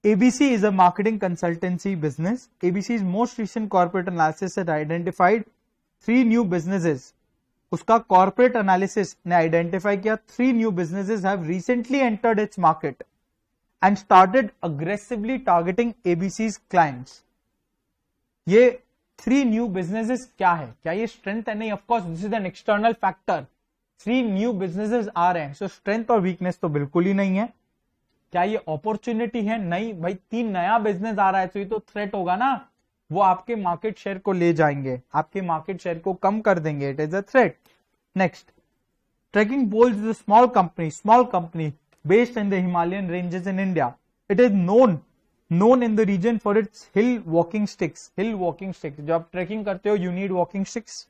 ABC is a marketing consultancy business. ABC's most recent corporate analysis had identified 3 new businesses. उसका corporate analysis ने identify किया 3 new businesses have recently entered its market and started aggressively targeting ABC's clients. ये 3 new businesses क्या है, क्या ये strength है? नहीं, of course this is an external factor. 3 new businesses आ रहे हैं, सो स्ट्रेंथ और वीकनेस तो बिल्कुल ही नहीं है। क्या ये अपॉर्चुनिटी है? नहीं भाई, 3 नया बिजनेस आ रहा है तो ये तो थ्रेट होगा ना, वो आपके मार्केट शेयर को ले जाएंगे, आपके मार्केट शेयर को कम कर देंगे, it is a threat. Next trekking poles is a small company based in the Himalayan ranges in India. It is known in the reason for its hill walking sticks. जो आप trekking करते हो you need walking sticks.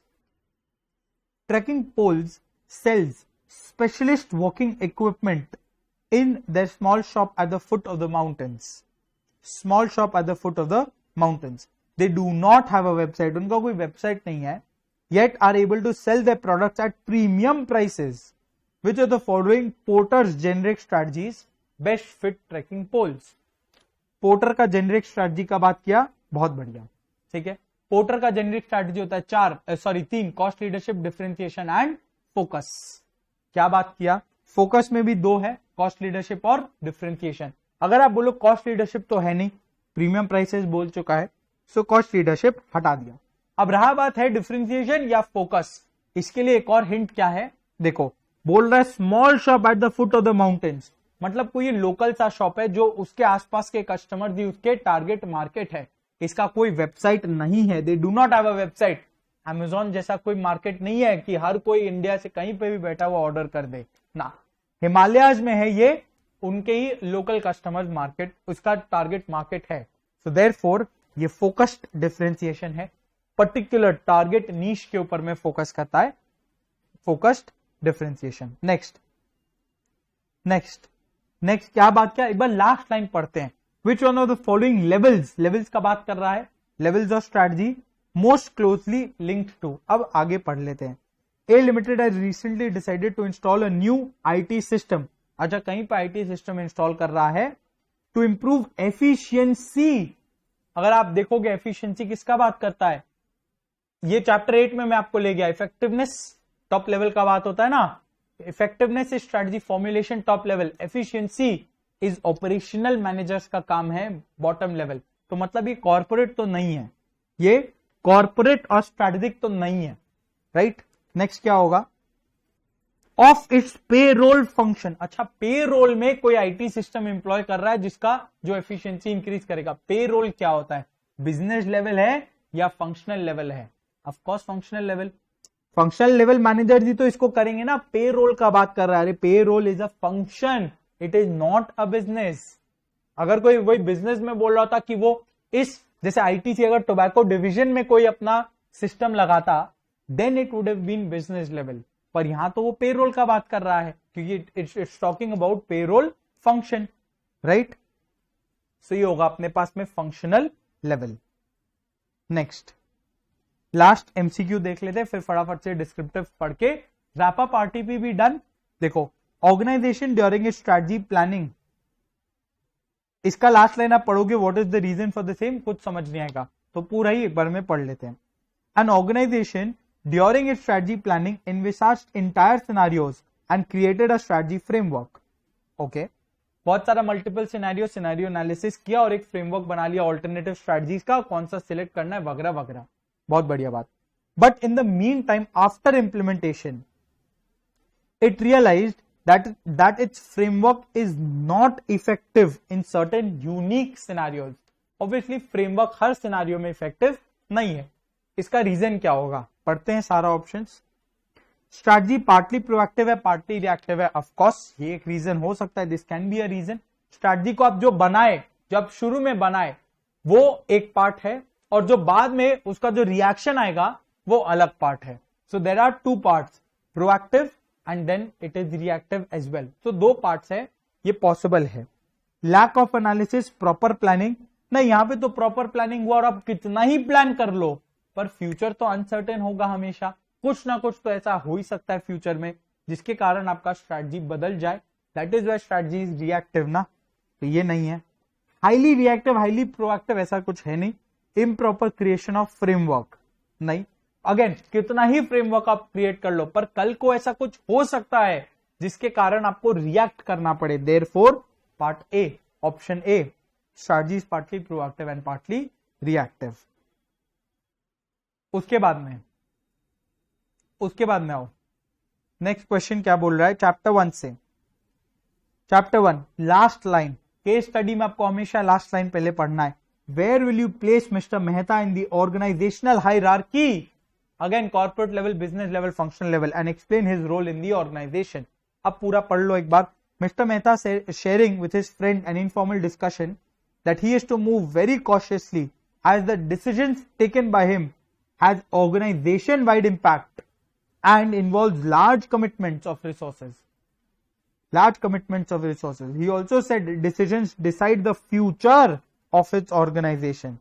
Trekking poles sells specialist walking equipment in their small shop at the foot of the mountains. They do not have a website. उनका कोई website नहीं है, yet are able to sell their products at premium prices. Which of the following Porter's generic strategies best fit trekking poles? Porter का generic strategy का बात किया, बहुत बढ़िया, ठीक है। पोर्टर का जेनरिक स्ट्रैटेजी होता है 3, cost leadership, differentiation and focus. क्या बात किया, फोकस में भी 2 है, कॉस्ट लीडरशिप और डिफरेंशिएशन। अगर आप बोलो कॉस्ट लीडरशिप तो है नहीं, प्रीमियम प्राइसेस बोल चुका है, सो कॉस्ट लीडरशिप हटा दिया। अब रहा बात है डिफरेंशिएशन या फोकस, इसके लिए एक और हिंट क्या है, देखो बोल रहा है small shop at the foot of the mountains, मतलब कोई लोकल सा शॉप है जो उसके आसपास के कस्टमर भी उसके टारगेट मार्केट है, इसका कोई वेबसाइट नहीं है, they do not have a website. Amazon जैसा कोई मार्केट नहीं है कि हर कोई इंडिया से कहीं पे भी बैठा हुआ ऑर्डर कर दे ना, हिमालयाज में है ये, उनके ही लोकल कस्टमर्स मार्केट उसका टारगेट मार्केट है। सो देयरफॉर ये फोकस्ड डिफरेंशिएशन है, पर्टिकुलर टारगेट नीश के ऊपर में फोकस करता है, फोकस्ड डिफरेंशिएशन। नेक्स्ट क्या बात किया, एक बार लास्ट लाइन पढ़ते हैं। Which one of the following levels का बात कर रहा है, levels of strategy most closely linked to. अब आगे पढ़ लेते हैं। A limited has recently decided to install a new IT system. अच्छा, कहीं पर आईटी सिस्टम इंस्टॉल कर रहा है टू इंप्रूव एफिशिएंसी। अगर आप देखोगे एफिशिएंसी किसका बात करता है, ये चैप्टर 8 में मैं आपको ले गया। इफेक्टिवनेस टॉप लेवल का बात होता है ना, effectiveness is strategy formulation top level, efficiency is operational managers का काम है बॉटम लेवल। तो मतलब ये कॉर्पोरेट तो नहीं है, ये कॉर्पोरेट और स्ट्रैटेजिक तो नहीं है, राइट। नेक्स्ट क्या होगा, ऑफ इट्स पेरोल फंक्शन। अच्छा, पेरोल में कोई आईटी सिस्टम एम्प्लॉय कर रहा है जिसका जो एफिशिएंसी इंक्रीज करेगा। पेरोल क्या होता है, बिजनेस लेवल है या फंक्शनल लेवल है? Of course functional level manager जी तो इसको करेंगे ना, पेरोल का बात कर रहा है। अरे payroll is a function, it is not a business. अगर कोई वही बिजनेस में बोल रहा था कि वो इस जैसे आईटीसी अगर टोबैको डिवीजन में कोई अपना सिस्टम लगाता, then it would have been business level. पर यहां तो वो पेरोल का बात कर रहा है क्योंकि it's talking about payroll function, right. So ये होगा अपने पास में functional level. Next last MCQ देख लेते हैं, फिर फटाफट से डिस्क्रिप्टिव पढ़ के रैप अप आरटीपी भी डन। देखो, organisation during a strategy planning, इसका लास्ट लाइन आप पढ़ोगे, what is the reason for the same, कुछ समझ नहीं आएगा, तो पूरा ही एक बार में पढ़ लेते हैं। An organization during its strategy planning envisaged entire scenarios and created a strategy framework. Okay, बहुत सारा मल्टीपल सिनेरियो एनालिसिस किया और एक फ्रेमवर्क बना लिया ऑल्टरनेटिव स्ट्रेटजीज का, कौन सा सिलेक्ट करना है वगैरह वगैरह, बहुत बढ़िया बात। But in the mean time after implementation it realized that its framework is not effective in certain unique scenarios. Obviously framework हर सिनेरियो में इफेक्टिव नहीं है। इसका रीजन क्या होगा, पढ़ते हैं सारा ऑप्शंस। स्ट्रैटेजी पार्टली प्रोएक्टिव है, पार्टली रिएक्टिव है, ऑफ कोर्स ये एक रीजन हो सकता है, this can be a reason. Strategy को आप जो बनाए, जो आप शुरू में बनाए वो एक पार्ट है, और जो बाद में उसका जो रिएक्शन आएगा वो अलग पार्ट है। So there are two parts, proactive and then it is reactive as well. So दो पार्ट्स है, ये पॉसिबल है। Lack of analysis, proper planning नहीं, यहां पे तो प्रॉपर प्लानिंग हुआ और आप कितना ही प्लान कर लो पर फ्यूचर तो अनसर्टेन होगा हमेशा, कुछ ना कुछ तो ऐसा हो ही सकता है फ्यूचर में जिसके कारण आपका स्ट्रैटेजी बदल जाए। That is why strategy is reactive ना, तो ये नहीं है। हाईली रिएक्टिव, हाईली प्रोएक्टिव ऐसा कुछ है नहीं। इम्प्रॉपर क्रिएशन ऑफ फ्रेमवर्क नहीं, अगेन कितना ही फ्रेमवर्क आप क्रिएट कर लो पर कल को ऐसा कुछ हो सकता है जिसके कारण आपको रिएक्ट करना पड़े। Therefore part A, option A, strategy is partly proactive and partly reactive. उसके बाद में आओ, नेक्स्ट क्वेश्चन क्या बोल रहा है चैप्टर 1 से। Chapter 1 last line, case study में आपको हमेशा लास्ट लाइन पहले पढ़ना है। Where will you place mister Mehta in the organisational hierarchy, again corporate level, business level, functional level, and explain his role in the organisation. अब पूरा पढ़ लो एक बार। Mister Mehta sharing with his friend an informal discussion that he is to move very cautiously as the decisions taken by him has organization wide impact and involves large commitments of resources. He also said decisions decide the future of its organization.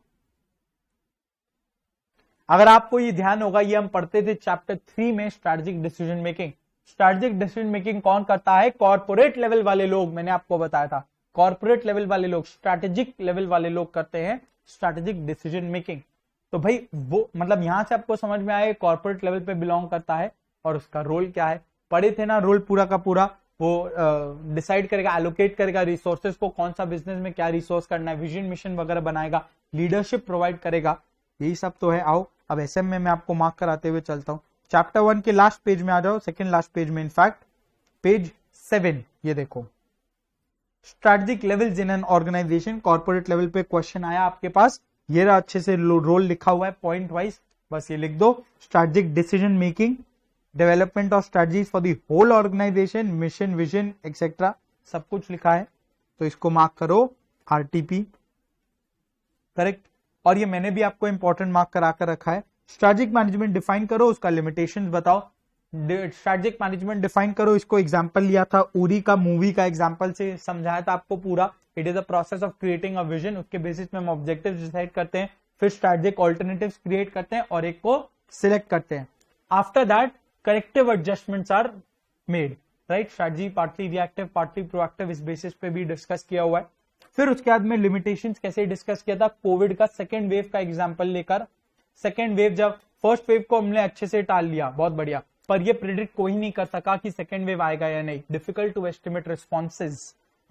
अगर आपको ये ध्यान होगा, ये हम पढ़ते थे chapter 3 में, strategic decision making. Strategic decision making कौन करता है, कॉर्पोरेट लेवल वाले लोग, मैंने आपको बताया था कॉर्पोरेट लेवल वाले लोग, स्ट्रैटेजिक लेवल वाले लोग करते हैं स्ट्रैटेजिक डिसीजन मेकिंग। तो भाई वो मतलब यहां से आपको समझ में आए कॉर्पोरेट लेवल पे बिलोंग करता है और उसका रोल क्या है, पढ़े थे ना रोल पूरा का पूरा। वो डिसाइड करेगा, एलोकेट करेगा रिसोर्सेज को, कौन सा बिजनेस में क्या रिसोर्स करना है, विजन मिशन वगैरह बनाएगा, लीडरशिप प्रोवाइड करेगा, यही सब तो है। आओ अब एसएम में मैं आपको मार्क कराते हुए चलता हूं। चैप्टर 1 के लास्ट पेज में आ जाओ, सेकंड लास्ट पेज में, इनफैक्ट पेज 7, ये देखो strategic levels in an organization, corporate level पे क्वेश्चन आया आपके पास, ये रहा अच्छे से रोल लिखा हुआ है पॉइंट वाइज, बस ये लिख दो। Strategic decision making, development of strategies for the whole organization, mission, vision etcetera, सब कुछ लिखा है, तो इसको मार्क करो आरटीपी, करेक्ट। और ये मैंने भी आपको इंपॉर्टेंट मार्क करा कर रखा है। स्ट्रैटेजिक मैनेजमेंट डिफाइन करो, उसका लिमिटेशंस बताओ। स्ट्रैटेजिक मैनेजमेंट डिफाइन करो, इसको एग्जांपल लिया था उरी का, मूवी का एग्जांपल से समझाया था आपको पूरा। It is a process of creating a vision, उसके बेसिस में हम ऑब्जेक्टिव्स डिसाइड करते हैं, फिर स्ट्रैटेजिक ऑल्टरनेटिव्स क्रिएट करते हैं और एक को सिलेक्ट करते हैं। After that corrective adjustments are made, right. Strategy partly reactive, partly proactive, इस बेसिस पे भी डिस्कस किया हुआ है। फिर उसके बाद में लिमिटेशंस कैसे डिस्कस किया था, कोविड का सेकेंड वेव का एग्जांपल लेकर। सेकेंड वेव, जब फर्स्ट वेव को हमने अच्छे से टाल लिया, बहुत बढ़िया, पर ये प्रिडिक्ट कोई नहीं कर सका कि सेकेंड वेव आएगा या नहीं, डिफिकल्ट टू एस्टिमेट रिस्पॉन्सेज।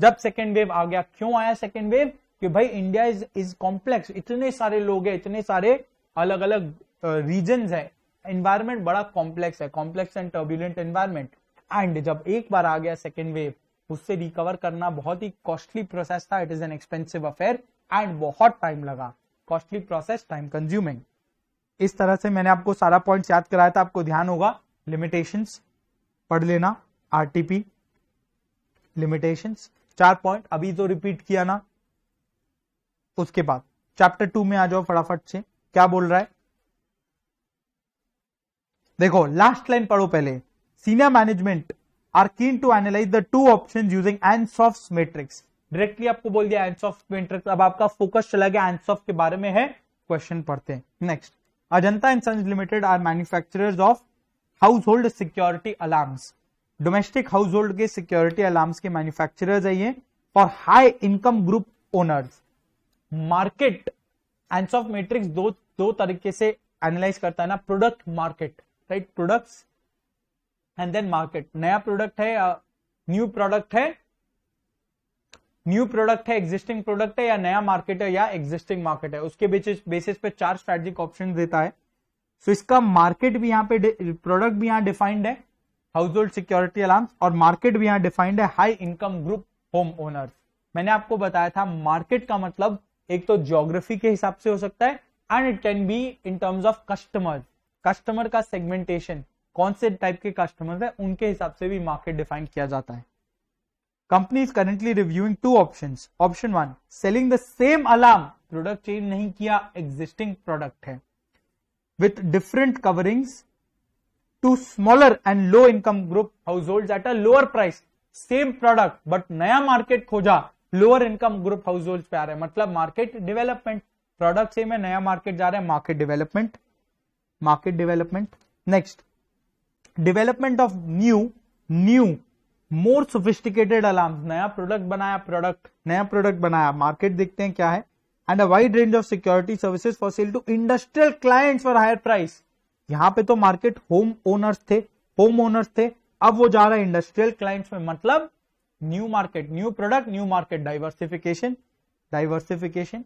जब सेकेंड वेव आ गया, क्यों आया सेकेंड वेव, कि भाई इंडिया इज कॉम्प्लेक्स, इतने सारे लोग हैं, इतने सारे अलग अलग रीजन्स है, एनवायरमेंट बड़ा कॉम्प्लेक्स है, complex and turbulent environment. And जब एक बार आ गया सेकेंड वेव, उससे रिकवर करना बहुत ही कॉस्टली प्रोसेस था, it is an expensive affair and बहुत टाइम लगा, कॉस्टली प्रोसेस, टाइम कंज्यूमिंग। इस तरह से मैंने आपको सारा पॉइंट्स याद कराया था, आपको ध्यान होगा। लिमिटेशंस पढ़ लेना, आरटीपी, लिमिटेशंस, 4 पॉइंट अभी तो रिपीट किया ना। उसके बाद चैप्टर 2 में आ जाओ फटाफट से, क्या बोल रहा है देखो, लास्ट लाइन पढ़ो पहले। Senior management are keen to analyze the two options using Ansof's matrix. Directly आपको बोल दिया Ansof's matrix, अब आपका फोकस चला गया Ansoff के बारे में है, क्वेश्चन पढ़ते हैं. Next, Ajanta and Sons Limited are manufacturers of household security alarms. Domestic household के सिक्योरिटी अलार्म्स के मैन्युफैक्चरर्स है ये, for high income group owners. Market Ansoff matrix दो तरीके से एनालाइज करता है ना, product market, right, products and then market. नया प्रोडक्ट है, न्यू प्रोडक्ट है, न्यू प्रोडक्ट है, एग्जिस्टिंग प्रोडक्ट है, या नया मार्केट है या एग्जिस्टिंग मार्केट है, उसके बेसिस पे 4 स्ट्रेटेजिक ऑप्शन देता है. सो इसका मार्केट भी यहाँ पे, प्रोडक्ट भी यहाँ डिफाइंड है हाउस होल्ड सिक्योरिटी अलार्म्स, और मार्केट भी यहाँ डिफाइंड है high income group home owners. मैंने आपको बताया था मार्केट का मतलब एक तो ज्योग्राफी के हिसाब से हो सकता है, and it can be in terms of customer. Customer का सेगमेंटेशन, कौन से टाइप के कस्टमर्स है उनके हिसाब से भी मार्केट डिफाइन किया जाता है. Company is currently reviewing 2 options. Option 1, selling the same alarm, product change नहीं किया, एग्जिस्टिंग प्रोडक्ट है, with different coverings to smaller and low income group household at a lower price. Same product but नया market खोजा, lower income group household पे आ रहा है, मतलब मार्केट डेवलपमेंट. प्रोडक्ट सेम है, नया मार्केट जा रहा है, market development, market development. Next, development of new more sophisticated alarm. नया प्रोडक्ट बनाया, मार्केट देखते हैं क्या है. And a wide range of security services for sale to industrial clients for higher price. यहां पे तो मार्केट होम ओनर्स थे, अब वो जा रहा है इंडस्ट्रियल क्लाइंट्स में, मतलब new market, new product, new market, diversification.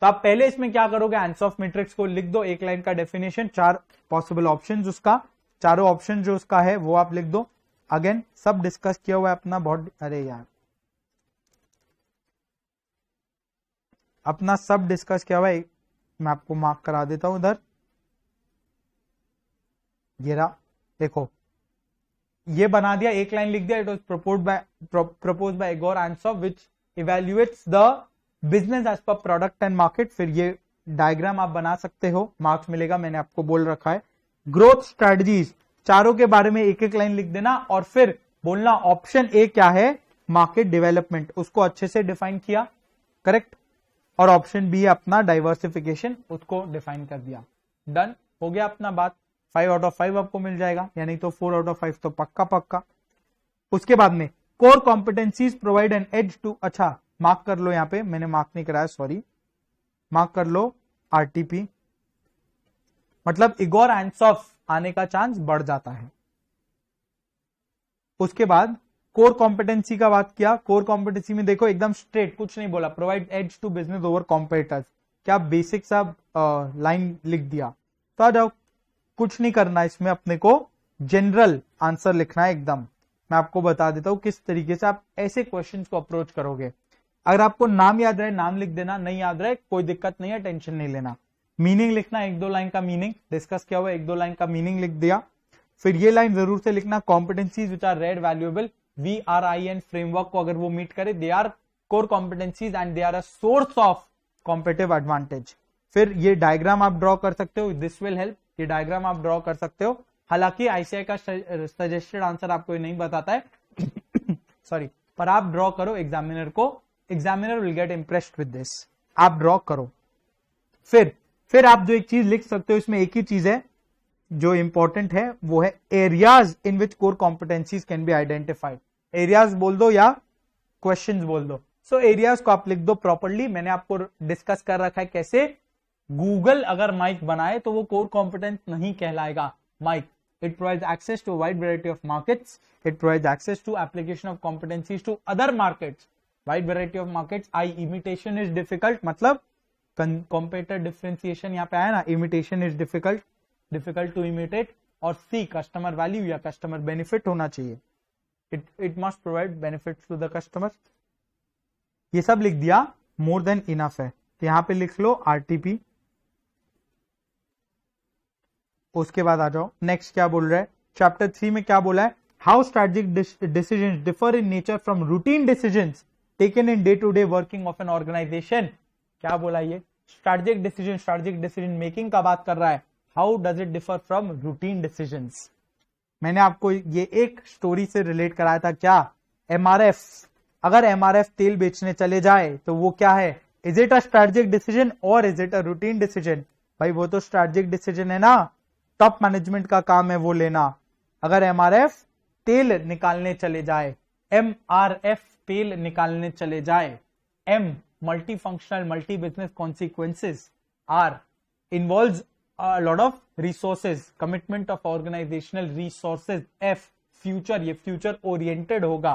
तो आप पहले इसमें क्या करोगे, Ansoff मैट्रिक्स को लिख दो, एक लाइन का डेफिनेशन, 4 पॉसिबल ऑप्शंस, उसका चारों ऑप्शन जो उसका है वो आप लिख दो. अगेन सब डिस्कस किया हुआ है अपना बहुत, अरे यार अपना सब डिस्कस किया हुआ है, मैं आपको मार्क करा देता हूं उधर. ये रहा, देखो ये बना दिया, एक लाइन लिख दिया. It was proposed by Igor Ansoff which evaluates the business as per product and market. फिर ये डायग्राम आप बना सकते हो, मार्क्स मिलेगा, मैंने आपको बोल रखा है. ग्रोथ स्ट्रेटजीज, चारों के बारे में एक लाइन लिख देना, और फिर बोलना ऑप्शन ए क्या है, मार्केट डेवलपमेंट, उसको अच्छे से डिफाइन किया, करेक्ट. और ऑप्शन बी अपना डाइवर्सिफिकेशन, उसको डिफाइन कर दिया. डन हो गया अपना बात. 5 आउट ऑफ 5 आपको मिल जाएगा, यानी तो 4 आउट ऑफ 5 तो पक्का. उसके बाद में core competencies provide an edge to, अच्छा मार्क कर लो, यहां पे मैंने मार्क नहीं कराया, सॉरी, मार्क कर लो आरटीपी, मतलब इगोर एंसॉफ आने का चांस बढ़ जाता है. उसके बाद कोर कॉम्पिटेंसी का बात किया. कोर कॉम्पिटेंसी में देखो एकदम स्ट्रेट, कुछ नहीं बोला, provide edge to business over competitors. क्या बेसिक सा लाइन लिख दिया. तो आ जाओ, कुछ नहीं करना इसमें, अपने को जनरल आंसर लिखना है एकदम. मैं आपको बता देता हूं किस तरीके से आप ऐसे क्वेश्चंस को अप्रोच करोगे. अगर आपको नाम याद रहे नाम लिख देना, नहीं याद रहे कोई दिक्कत नहीं है, टेंशन नहीं लेना. मीनिंग लिखना, 1-2 लाइन का मीनिंग डिस्कस किया हुआ, 1-2 लाइन का मीनिंग लिख दिया. फिर ये लाइन जरूर से लिखना, competencies which are red valuable, VRIN framework को अगर वो मीट करे, they are core competencies and they are a source of competitive advantage. फिर ये डायग्राम आप ड्रॉ कर सकते हो, दिस विल हेल्प. ये डायग्राम आप ड्रॉ कर सकते हो. हालांकि आईसीआई का सजेस्टेड आंसर आपको नहीं बताता है सॉरी, पर आप ड्रॉ करो एग्जामिनर को, examiner will get impressed with this. आप ड्रॉ करो. फिर आप जो एक चीज लिख सकते हो, इसमें एक ही चीज है जो इंपॉर्टेंट है, वो है areas in which core competencies can be identified. Areas बोल दो या क्वेश्चंस बोल दो. सो एरियाज को आप लिख दो प्रॉपर्ली. मैंने आपको डिस्कस कर रखा है कैसे. गूगल अगर माइक बनाए तो वो कोर कॉम्पिटेंस नहीं कहलाएगा. Mike, it provides access to a wide variety of markets, it provides access to application of competencies to other markets, wide variety of markets. Imitation is difficult, मतलब competitor differentiation यहाँ पे आया ना, imitation is difficult to imitate. और C, customer value या customer benefit होना चाहिए, it must provide benefits to the customer. ये सब लिख दिया, more than enough है. तो यहाँ पे लिख लो RTP. उसके बाद आ जाओ, नेक्स्ट क्या बोल रहा है, चैप्टर 3 में क्या बोला है, how strategic decisions differ in nature from routine decisions taken in day to day working of an organization. क्या बोला ये, स्ट्रेटेजिक डिसीजन मेकिंग का बात कर रहा है. How does it differ from routine decisions. मैंने आपको ये एक स्टोरी से रिलेट कराया था क्या, एमआरएफ, अगर एमआरएफ तेल बेचने चले जाए तो वो क्या है, is it a strategic decision or is it a routine decision? भाई वो तो स्ट्रेटेजिक डिसीजन है ना, टॉप मैनेजमेंट का काम है वो लेना। अगर एमआरएफ तेल निकालने चले जाए, एमआरएफ तेल निकालने चले जाए, M multi functional multi business consequences, R involves a lot of resources, commitment of organizational resources, F future, ये फ्यूचर ओरिएंटेड होगा।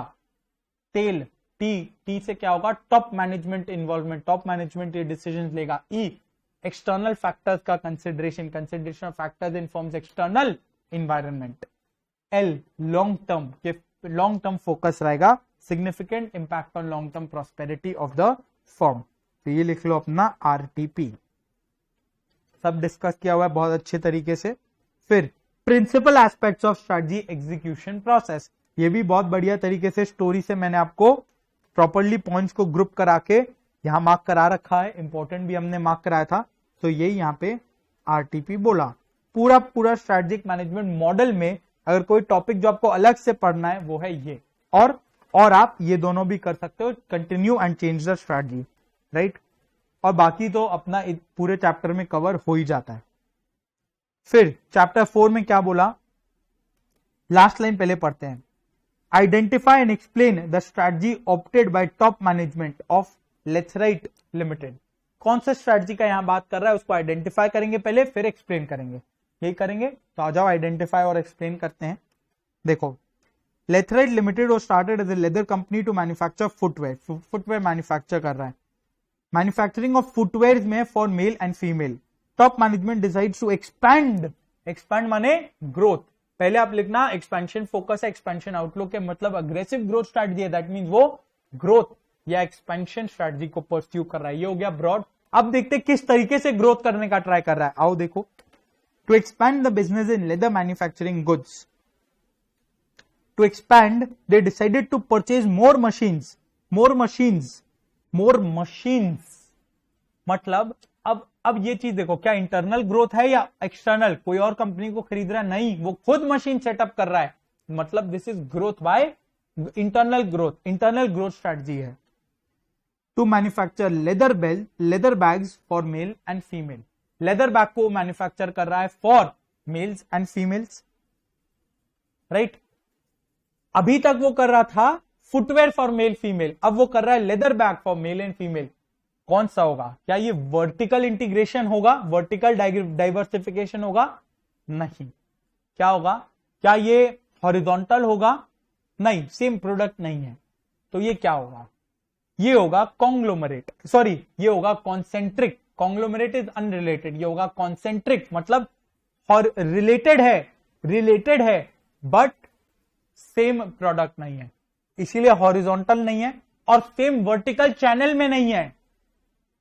तेल, टी से क्या होगा, top management involvement, top management ये डिसीजंस लेगा। ई एक्सटर्नल फैक्टर्स का consideration, consideration of factors in forms external environment. L long term, ये लॉन्ग टर्म फोकस रहेगा, significant impact on long term prosperity of the firm. तो ये लिख लो अपना RTP, सब डिस्कस किया हुआ है बहुत अच्छे तरीके से। फिर principal aspects of strategy execution process, ये भी बहुत बढ़िया तरीके से स्टोरी से मैंने आपको प्रॉपरली पॉइंट्स को ग्रुप करा के यहां मार्क करा रखा है, इंपॉर्टेंट भी हमने मार्क कराया था, तो यही यहाँ पे आरटीपी बोला। पूरा पूरा स्ट्रेटेजिक मैनेजमेंट मॉडल में अगर कोई टॉपिक जो आपको अलग से पढ़ना है वो है ये, और आप ये दोनों भी कर सकते हो, continue and change the strategy, right. और बाकी तो अपना पूरे चैप्टर में कवर हो ही जाता है। फिर चैप्टर 4 में क्या बोला, लास्ट लाइन पहले पढ़ते हैं। Identify and explain the strategy opted by top management of Leathrite limited. कौन सा स्ट्रेटजी का यहां बात कर रहा है उसको आइडेंटिफाई करेंगे पहले, फिर एक्सप्लेन करेंगे, यही करेंगे। तो आ जाओ आइडेंटिफाई और एक्सप्लेन करते हैं। देखो, Leathrite limited was started as a leather company to manufacture footwear, footwear manufacture कर रहा है। मैन्युफैक्चरिंग ऑफ फुटवेयर में for male and female. Top management decides to expand, expand माने ग्रोथ, पहले आप लिखना एक्सपेंशन फोकस है, एक्सपेंशन आउटलुक है, मतलब अग्रेसिव ग्रोथ स्ट्रेटजी है, दैट मींस वो ग्रोथ या एक्सपेंशन स्ट्रेटजी को परस्यू कर रहा है, ये हो गया ब्रॉड। अब देखते किस तरीके से ग्रोथ करने का ट्राई कर रहा है, आओ देखो। To expand the business in leather manufacturing goods, to expand they decided to purchase more machines, more machines मतलब अब ये चीज देखो, क्या इंटरनल ग्रोथ है या एक्सटर्नल, कोई और कंपनी को खरीद रहा है, नहीं, वो खुद मशीन सेटअप कर रहा है, मतलब this is growth by internal growth, internal growth strategy है। To manufacture leather bags for male and female, leather bag को मैन्युफैक्चर कर रहा है for males and females, right. अभी तक वो कर रहा था फुटवेयर फॉर मेल फीमेल, अब वो कर रहा है leather bag for male and female. कौन सा होगा, क्या ये वर्टिकल इंटीग्रेशन होगा, वर्टिकल डाइवर्सिफिकेशन होगा, नहीं। क्या होगा, क्या ये हॉरिजॉन्टल होगा, नहीं, सेम प्रोडक्ट नहीं है, तो ये क्या होगा, ये होगा कॉन्ग्लोमरेट, सॉरी ये होगा कॉन्सेंट्रिक, कॉन्ग्लोमरेट इज अनरिलेटेड, ये होगा कॉन्सेंट्रिक, मतलब रिलेटेड है बट सेम प्रोडक्ट नहीं है, इसीलिए हॉरिजॉन्टल नहीं है और सेम वर्टिकल चैनल में नहीं है।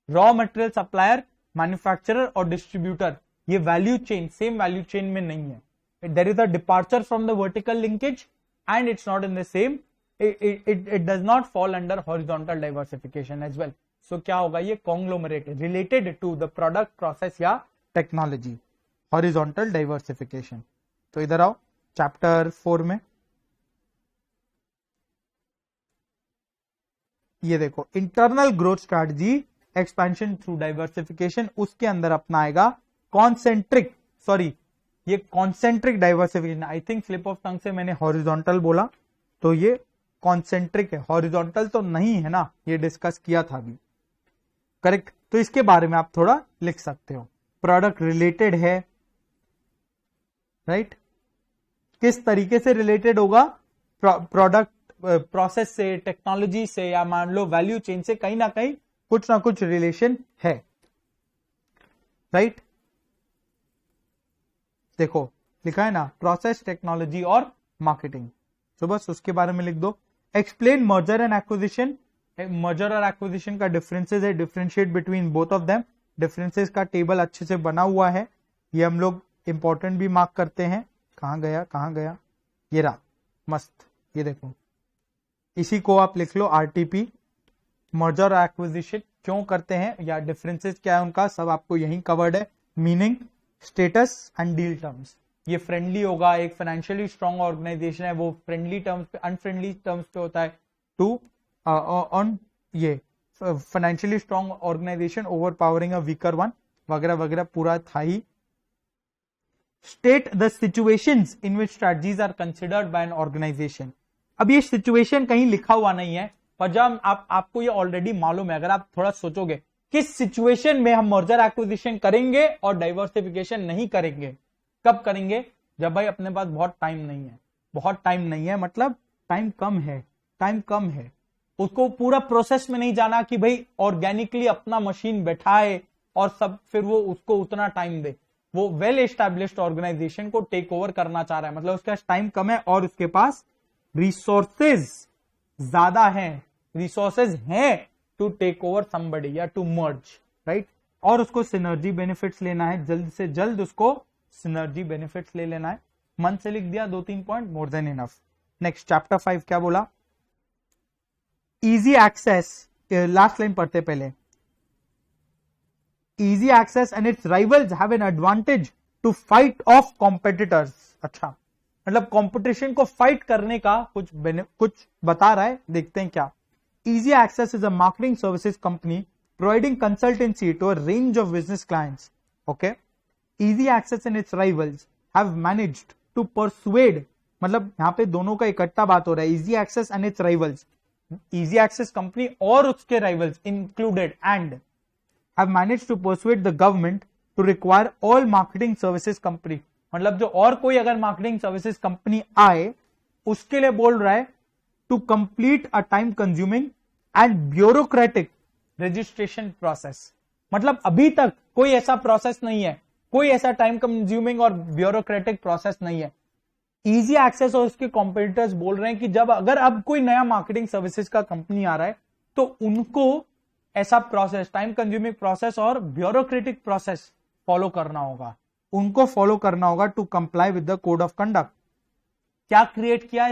रॉ मटेरियल सप्लायर, मैन्युफैक्चरर और डिस्ट्रीब्यूटर, ये value chain, same value chain में नहीं है। There is a departure from the vertical linkage and it's not in the same, it does not fall under horizontal diversification as well. So क्या होगा, ये conglomerate, related to the product, process या technology, horizontal diversification. तो इधर आओ chapter 4 में, ये देखो internal growth strategy expansion through diversification, उसके अंदर अपना आएगा कॉन्सेंट्रिक, सॉरी ये concentric diversification, I think slip of tongue से मैंने हॉरिजॉन्टल बोला, तो ये कॉन्सेंट्रिक है, हॉरिजॉन्टल तो नहीं है ना, ये डिस्कस किया था अभी, करेक्ट। तो इसके बारे में आप थोड़ा लिख सकते हो, प्रोडक्ट रिलेटेड है, राइट, किस तरीके से रिलेटेड होगा, प्रोडक्ट प्रोसेस से, टेक्नोलॉजी से, या मान लो वैल्यू चेन से, कहीं ना कहीं कुछ ना कुछ रिलेशन है, राइट। देखो लिखा है ना प्रोसेस, टेक्नोलॉजी और मार्केटिंग, तो बस उसके बारे में लिख दो। Explain merger and acquisition, merger और एक्विजिशन का डिफरेंसेस है, differentiate between both of them, differences का टेबल अच्छे से बना हुआ है, ये हम लोग इंपॉर्टेंट भी मार्क करते हैं। कहां गया, ये रहा, मस्त, ये देखो, इसी को आप लिख लो आरटीपी, मर्जर और एक्विजिशन क्यों करते हैं या डिफरेंसेस क्या है उनका, सब आपको यहीं कवर्ड है, meaning, status and deal terms, ये फ्रेंडली होगा, एक फाइनेंशियली स्ट्रांग ऑर्गेनाइजेशन है वो फ्रेंडली टर्म्स पे, अनफ्रेंडली टर्म्स पे होता है टू ऑन ये financially strong organisation overpowering a weaker one, वगैरह वगैरह पूरा था ही। State the situations in which strategies are considered by an organisation. अब ये सिचुएशन कहीं लिखा हुआ नहीं है, पर जब आपको ये ऑलरेडी मालूम है, अगर आप थोड़ा सोचोगे किस सिचुएशन में हम मर्जर एक्विजिशन करेंगे और डाइवर्सिफिकेशन नहीं करेंगे, कब करेंगे, जब भाई अपने पास बहुत टाइम नहीं है। बहुत टाइम नहीं है मतलब टाइम कम है, टाइम कम है, उसको पूरा प्रोसेस में नहीं जाना कि भाई ऑर्गेनिकली अपना मशीन बैठाए और सब फिर वो उसको उतना टाइम दे। वो वेल एस्टैब्लिश्ड ऑर्गेनाइजेशन को टेक ओवर करना चाह रहा है, मतलब उसके पास टाइम कम है और उसके पास रिसोर्सेज ज्यादा हैं, रिसोर्सेज हैं टू टेक ओवर समबडी या टू मर्ज, राइट। और उसको सिनर्जी बेनिफिट्स लेना है, जल्द से जल्द उसको सिनर्जी बेनिफिट्स ले लेना है। मन से लिख दिया 2-3 पॉइंट, मोर देन इनफ। नेक्स्ट चैप्टर 5 क्या बोला, इजी एक्सेस, लास्ट लाइन पढ़ते पहले, easy access and its rivals have an advantage to fight off competitors। अच्छा, मतलब कंपटीशन को फाइट करने का कुछ बता रहा है, देखते हैं क्या। easy access is a marketing services company providing consultancy to a range of business clients। okay, easy access and its rivals have managed to persuade, मतलब यहां पे दोनों का इकट्ठा बात हो रहा है, easy access and its rivals, easy access company और उसके rivals included and have managed to persuade the government to require all marketing services company, मतलब जो और कोई अगर मार्केटिंग सर्विसेज कंपनी आए उसके लिए बोल रहा है to complete a time consuming and bureaucratic registration process. मतलब अभी तक कोई ऐसा प्रोसेस नहीं है, कोई ऐसा टाइम कंज्यूमिंग और ब्यूरोक्रेटिक प्रोसेस नहीं है। इजी एक्सेस और उसके कॉम्पिटिटर्स बोल रहे हैं कि जब अगर अब कोई नया मार्केटिंग सर्विसेज का कंपनी आ रहा है तो उनको ऐसा प्रोसेस, टाइम कंज्यूमिंग प्रोसेस और ब्यूरोक्रेटिक प्रोसेस फॉलो करना होगा, उनको फॉलो करना होगा to comply with the code of conduct. क्या क्रिएट किया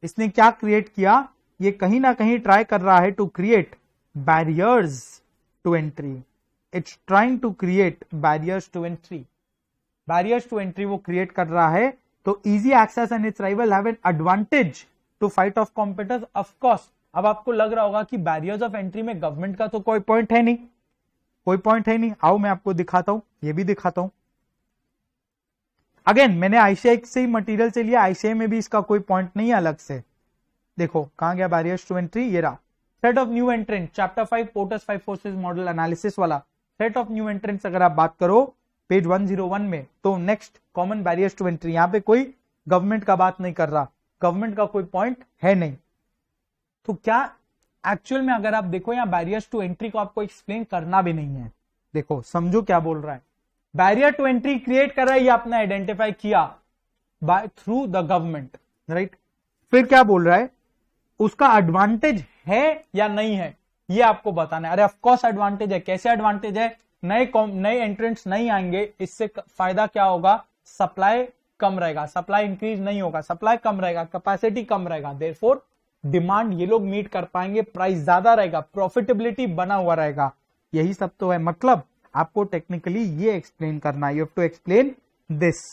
इसने क्या क्रिएट किया, ये कहीं ना कहीं ट्राई कर रहा है to create barriers to entry. It's trying to create barriers to entry, barriers to entry वो क्रिएट कर रहा है। तो easy access and its rival have an advantage to fight off competitors. Of course अब आपको लग रहा होगा कि बैरियर्स ऑफ एंट्री में गवर्नमेंट का तो कोई पॉइंट है नहीं, कोई पॉइंट है नहीं। आओ मैं आपको दिखाता हूं, ये भी दिखाता हूं। अगेन मैंने आईसीआई से ही मटेरियल से लिया, आईसीआई में भी इसका कोई पॉइंट नहीं है अलग से। देखो कहां गया बैरियर्स टू एंट्री, ये रहा। Set of new entrant, chapter 5 Porter's 5 forces model analysis वाला सेट ऑफ न्यू एंट्रेंट्स अगर आप बात करो पेज 101 में, तो next common barriers to entry, यहां पे कोई गवर्नमेंट का बात नहीं कर रहा, गवर्नमेंट का कोई पॉइंट है नहीं। तो क्या एक्चुअल में अगर आप देखो यहाँ बैरियर्स टू एंट्री को आपको एक्सप्लेन करना भी नहीं है। देखो समझो क्या बोल रहा है, बैरियर टू एंट्री क्रिएट कर रहा है, ये आपने आइडेंटिफाई किया by through the government, right. फिर क्या बोल रहा है, उसका एडवांटेज है या नहीं है ये आपको बताना है। अरे ऑफ कोर्स एडवांटेज है, कैसे एडवांटेज है, नए एंट्रेंट्स नहीं आएंगे, इससे फायदा क्या होगा, सप्लाई कम रहेगा, सप्लाई इंक्रीज नहीं होगा, सप्लाई कम रहेगा, कैपेसिटी कम रहेगा, देयरफॉर डिमांड ये लोग मीट कर पाएंगे, प्राइस ज्यादा रहेगा, प्रॉफिटेबिलिटी बना हुआ रहेगा। यही सब तो है, मतलब आपको टेक्निकली ये एक्सप्लेन करना है, you have to explain this,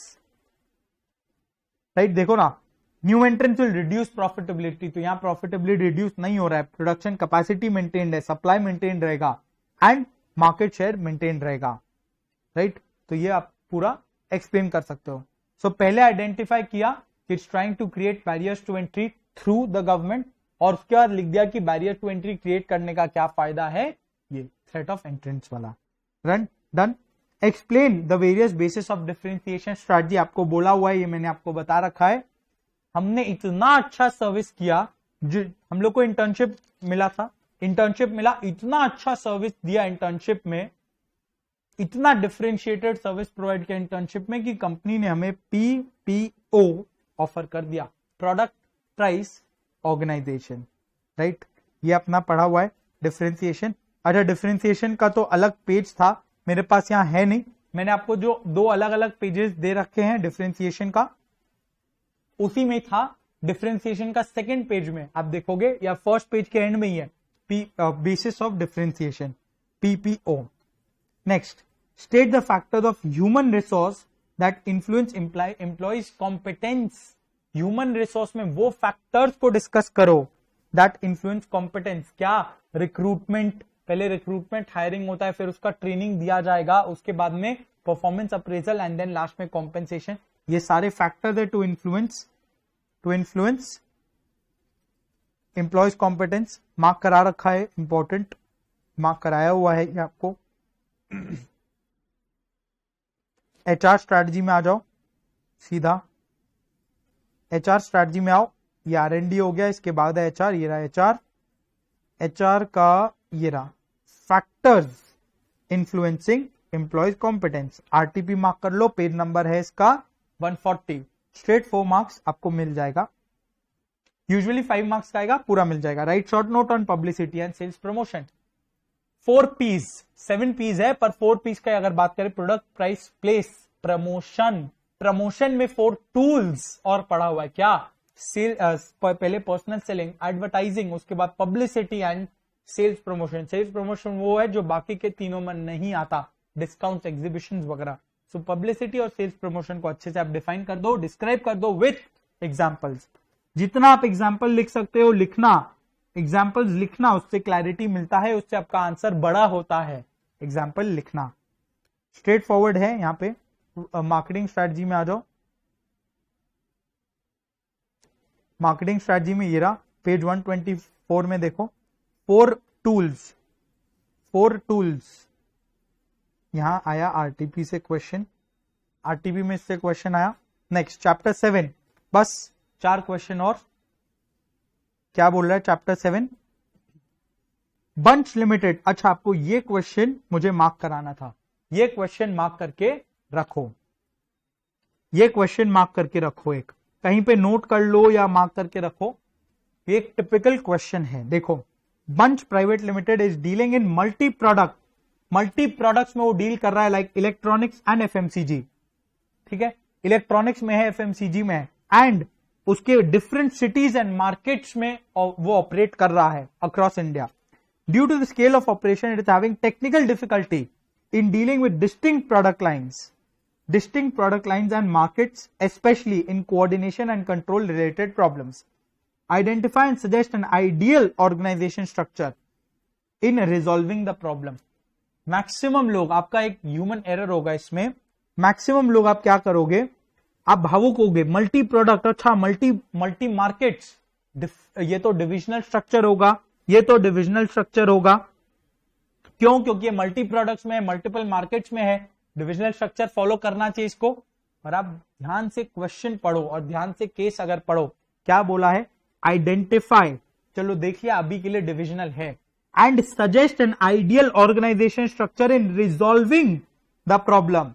right. देखो ना, new entrants will reduce profitability, तो यहां प्रॉफिटेबिलिटी रिड्यूस नहीं हो रहा है, प्रोडक्शन कैपेसिटी मेंटेन्ड है, सप्लाई मेंटेन रहेगा एंड मार्केट शेयर मेंटेन रहेगा, राइट। तो ये आप पूरा एक्सप्लेन कर सकते हो। सो पहले आइडेंटिफाई किया कि it's trying to create barriers to entry through the government, और उसके बाद लिख दिया कि बैरियर टू एंट्री क्रिएट करने का क्या फायदा है, ये थ्रेट ऑफ एंट्रेंस वाला। Run done. Explain the various basis of differentiation strategy, आपको बोला हुआ है, ये मैंने आपको बता रखा है। हमने इतना अच्छा सर्विस किया, जो हम लोग को इंटर्नशिप मिला था, इंटर्नशिप मिला, इतना अच्छा सर्विस दिया इंटर्नशिप में, इतना डिफरेंशिएटेड सर्विस प्रोवाइड किया इंटर्नशिप में कि कंपनी ने हमें PPO ऑफर कर दिया, प्रोडक्ट प्राइस ऑर्गेनाइजेशन, राइट। ये अपना पढ़ा हुआ है डिफरेंशिएशन। अच्छा, डिफरेंशिएशन का तो अलग पेज था, मेरे पास यहाँ है नहीं, मैंने आपको जो 2 अलग अलग पेजेस दे रखे हैं डिफरेंशिएशन का, उसी में था डिफरेंशिएशन का सेकंड पेज में आप देखोगे, या फर्स्ट पेज के एंड में ही है, basis of differentiation PPO। Next, state the factors of human resource that influence employees competence. Human resource में वो फैक्टर्स को डिस्कस करो दैट इन्फ्लुएंस कॉम्पिटेंस। क्या? रिक्रूटमेंट, पहले रिक्रूटमेंट हायरिंग होता है, फिर उसका ट्रेनिंग दिया जाएगा, उसके बाद में performance appraisal and then last में कॉम्पेंसेशन। ये सारे फैक्टर्स है to influence employees competence. Mark करा रखा है, इंपॉर्टेंट मार्क कराया हुआ है ये आपको। एचआर स्ट्रैटेजी में आ जाओ सीधा, एचआर स्ट्रैटेजी में आओ। ये आरएनडी हो गया, इसके बाद है एचआर। ये रहा एचआर, एचआर का ये रहा factors influencing employees competence. RTP mark कर लो, पेज नंबर है इसका 140। स्ट्रेट 4 मार्क्स आपको मिल जाएगा, यूजुअली 5 मार्क्स का आएगा, पूरा मिल जाएगा। Right short note on publicity and sales promotion. 4 P's, 7 P's है पर 4 P's का अगर बात करें, product, price, place, promotion. Promotion में 4 टूल्स और पढ़ा हुआ है। क्या? सेल, पहले पर्सनल सेलिंग, एडवर्टाइजिंग, उसके बाद publicity and sales promotion. Sales promotion वो है जो बाकी के तीनों में नहीं आता, डिस्काउंट, एग्जीबिशन वगैरह। सो पब्लिसिटी और सेल्स प्रमोशन को अच्छे से आप डिफाइन कर दो, डिस्क्राइब कर दो विथ एग्जांपल्स। जितना आप एग्जाम्पल लिख सकते हो लिखना, एग्जाम्पल्स लिखना, उससे क्लैरिटी मिलता है, उससे आपका आंसर बड़ा होता है। एग्जाम्पल लिखना स्ट्रेट फॉरवर्ड है। यहां पे मार्केटिंग स्ट्रैटेजी में आ जाओ। मार्केटिंग स्ट्रैटेजी में ये रहा, पेज 124 में देखो, 4 टूल्स यहां आया आरटीपी से क्वेश्चन, आरटीपी में इससे क्वेश्चन आया। नेक्स्ट चैप्टर 7, बस 4 क्वेश्चन और। क्या बोल रहा है चैप्टर 7? Bunch limited. अच्छा, आपको ये क्वेश्चन मुझे मार्क कराना था, ये क्वेश्चन मार्क करके रखो, ये क्वेश्चन मार्क करके रखो, एक कहीं पे नोट कर लो या मार्क करके रखो। ये एक टिपिकल क्वेश्चन है। देखो, bunch private limited is dealing in multi products में वो डील कर रहा है, लाइक इलेक्ट्रॉनिक्स एंड एफएमसीजी। ठीक है, इलेक्ट्रॉनिक्स में है, एफएमसीजी में है, एंड उसके डिफरेंट सिटीज एंड मार्केट्स में वो ऑपरेट कर रहा है across India. Due to the scale of operation, it is having technical difficulty in dealing with distinct product lines and markets, especially in coordination and control related problems. Identify and suggest an ideal organization structure in resolving the problem. Maximum लोग, आपका एक human error होगा इसमें, maximum लोग आप क्या करोगे, आप भावुक होगे, मल्टी प्रोडक्ट, अच्छा मल्टी मार्केट्स, ये तो डिविजनल स्ट्रक्चर होगा, ये तो डिविजनल स्ट्रक्चर होगा। क्यों? क्योंकि ये मल्टी प्रोडक्ट्स में है, मल्टीपल मार्केट्स में है, डिविजनल स्ट्रक्चर फॉलो करना चाहिए इसको। और आप ध्यान से क्वेश्चन पढ़ो और ध्यान से केस अगर पढ़ो, क्या बोला है, आइडेंटिफाई, चलो देखिए अभी के लिए डिविजनल है, and suggest an ideal organisation structure in resolving the problem.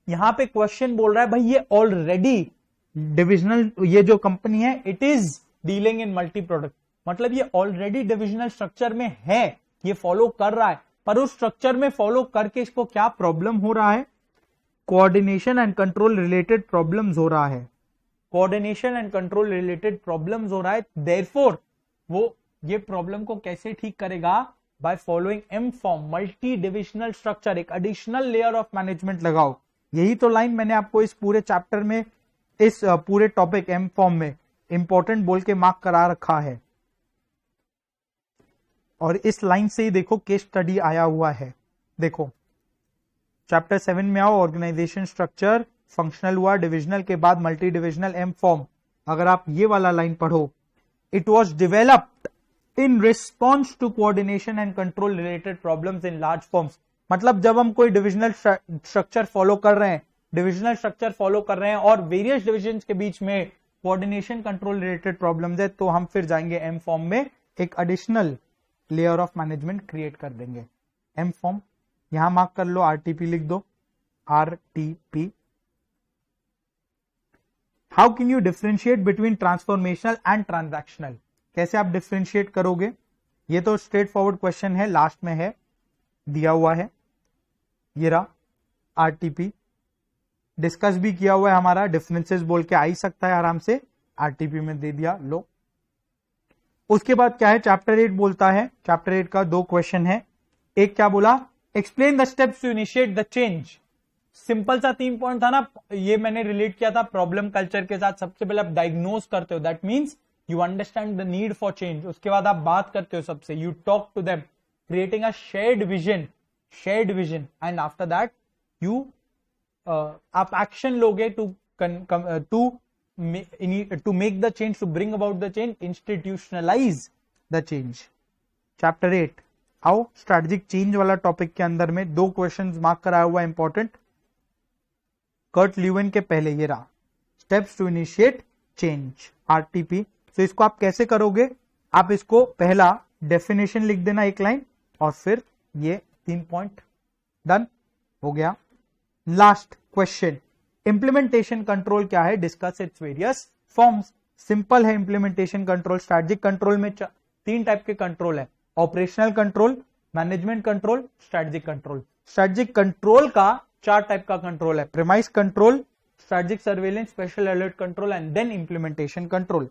यहां पे क्वेश्चन बोल रहा है भाई ये ऑलरेडी डिविजनल, ये जो कंपनी है it is dealing in multi product, मतलब ये ऑलरेडी डिविजनल स्ट्रक्चर में है, ये फॉलो कर रहा है, पर उस स्ट्रक्चर में फॉलो करके इसको क्या प्रॉब्लम हो रहा है, coordination and control related problems हो रहा है, coordination and control related problems हो रहा है। देयरफॉर वो ये प्रॉब्लम को कैसे ठीक करेगा, by following M form, multi divisional structure, एक एडिशनल लेयर ऑफ मैनेजमेंट लगाओ। यही तो लाइन मैंने आपको इस पूरे चैप्टर में, इस पूरे टॉपिक एम फॉर्म में इंपॉर्टेंट बोल के मार्क करा रखा है, और इस लाइन से ही देखो केस स्टडी आया हुआ है। देखो चैप्टर 7 में आओ, ऑर्गेनाइजेशन स्ट्रक्चर, फंक्शनल हुआ, डिविजनल के बाद मल्टी डिविजनल, एम फॉर्म। अगर आप ये वाला लाइन पढ़ो, it was developed in response to coordination and control related problems in large forms. मतलब जब हम कोई डिविजनल स्ट्रक्चर फॉलो कर रहे हैं, और वेरियस डिविजन्स के बीच में कोऑर्डिनेशन कंट्रोल रिलेटेड प्रॉब्लम्स है, तो हम फिर जाएंगे एम फॉर्म में, एक additional layer of management create कर देंगे। एम फॉर्म यहां मार्क कर लो, आरटीपी लिख दो, RTP. How can you differentiate between transformational and transactional, कैसे आप डिफरेंशिएट करोगे? ये तो स्ट्रेट फॉरवर्ड क्वेश्चन है, लास्ट में है, दिया हुआ है, ये रहा आरटीपी, डिस्कस भी किया हुआ है हमारा, डिफरेंसेस बोल के आ ही सकता है आराम से, आरटीपी में दे दिया, लो। उसके बाद क्या है, चैप्टर 8 बोलता है, चैप्टर 8 का 2 क्वेश्चन है। एक क्या बोला, explain the steps to initiate the change, simple सा 3 पॉइंट था ना, ये मैंने रिलेट किया था प्रॉब्लम कल्चर के साथ। सबसे पहले आप डायग्नोज करते हो, that means you understand the need for change. उसके बाद आप बात करते हो सबसे, you talk to them, creating a shared vision, and after that you आप एक्शन लोगे to make the change, to bring about the change, institutionalise the change. Chapter 8 आओ, स्ट्रेटेजिक चेंज वाला टॉपिक के अंदर में 2 क्वेश्चंस मार्क कराया हुआ important. Kurt Leeuwen के पहले ये रहा, steps to initiate change, RTP. तो इसको आप कैसे करोगे, आप इसको पहला डेफिनेशन लिख देना 1 लाइन, और फिर ये 3 पॉइंट, डन हो गया। लास्ट क्वेश्चन, इंप्लीमेंटेशन कंट्रोल क्या है, discuss its various forms. Simple है इंप्लीमेंटेशन कंट्रोल। स्ट्रेटेजिक कंट्रोल में 3 टाइप के कंट्रोल है, operational control, management control, strategic control. Strategic control का 4 टाइप का कंट्रोल है, premise control, strategic surveillance, special alert control and then implementation control.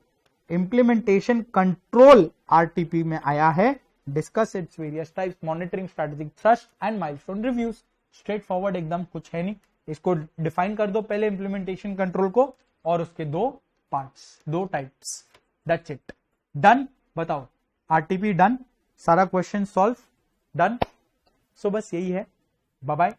Implementation control RTP में आया है, discuss its various types, monitoring strategic thrust and milestone reviews. Straightforward एकदम, कुछ है नहीं। इसको डिफाइन कर दो पहले इंप्लीमेंटेशन कंट्रोल को, और उसके 2 parts, 2 types, that's it. Done, बताओ आरटीपी डन, सारा क्वेश्चन सॉल्व, डन। सो बस यही है, बाय बाय।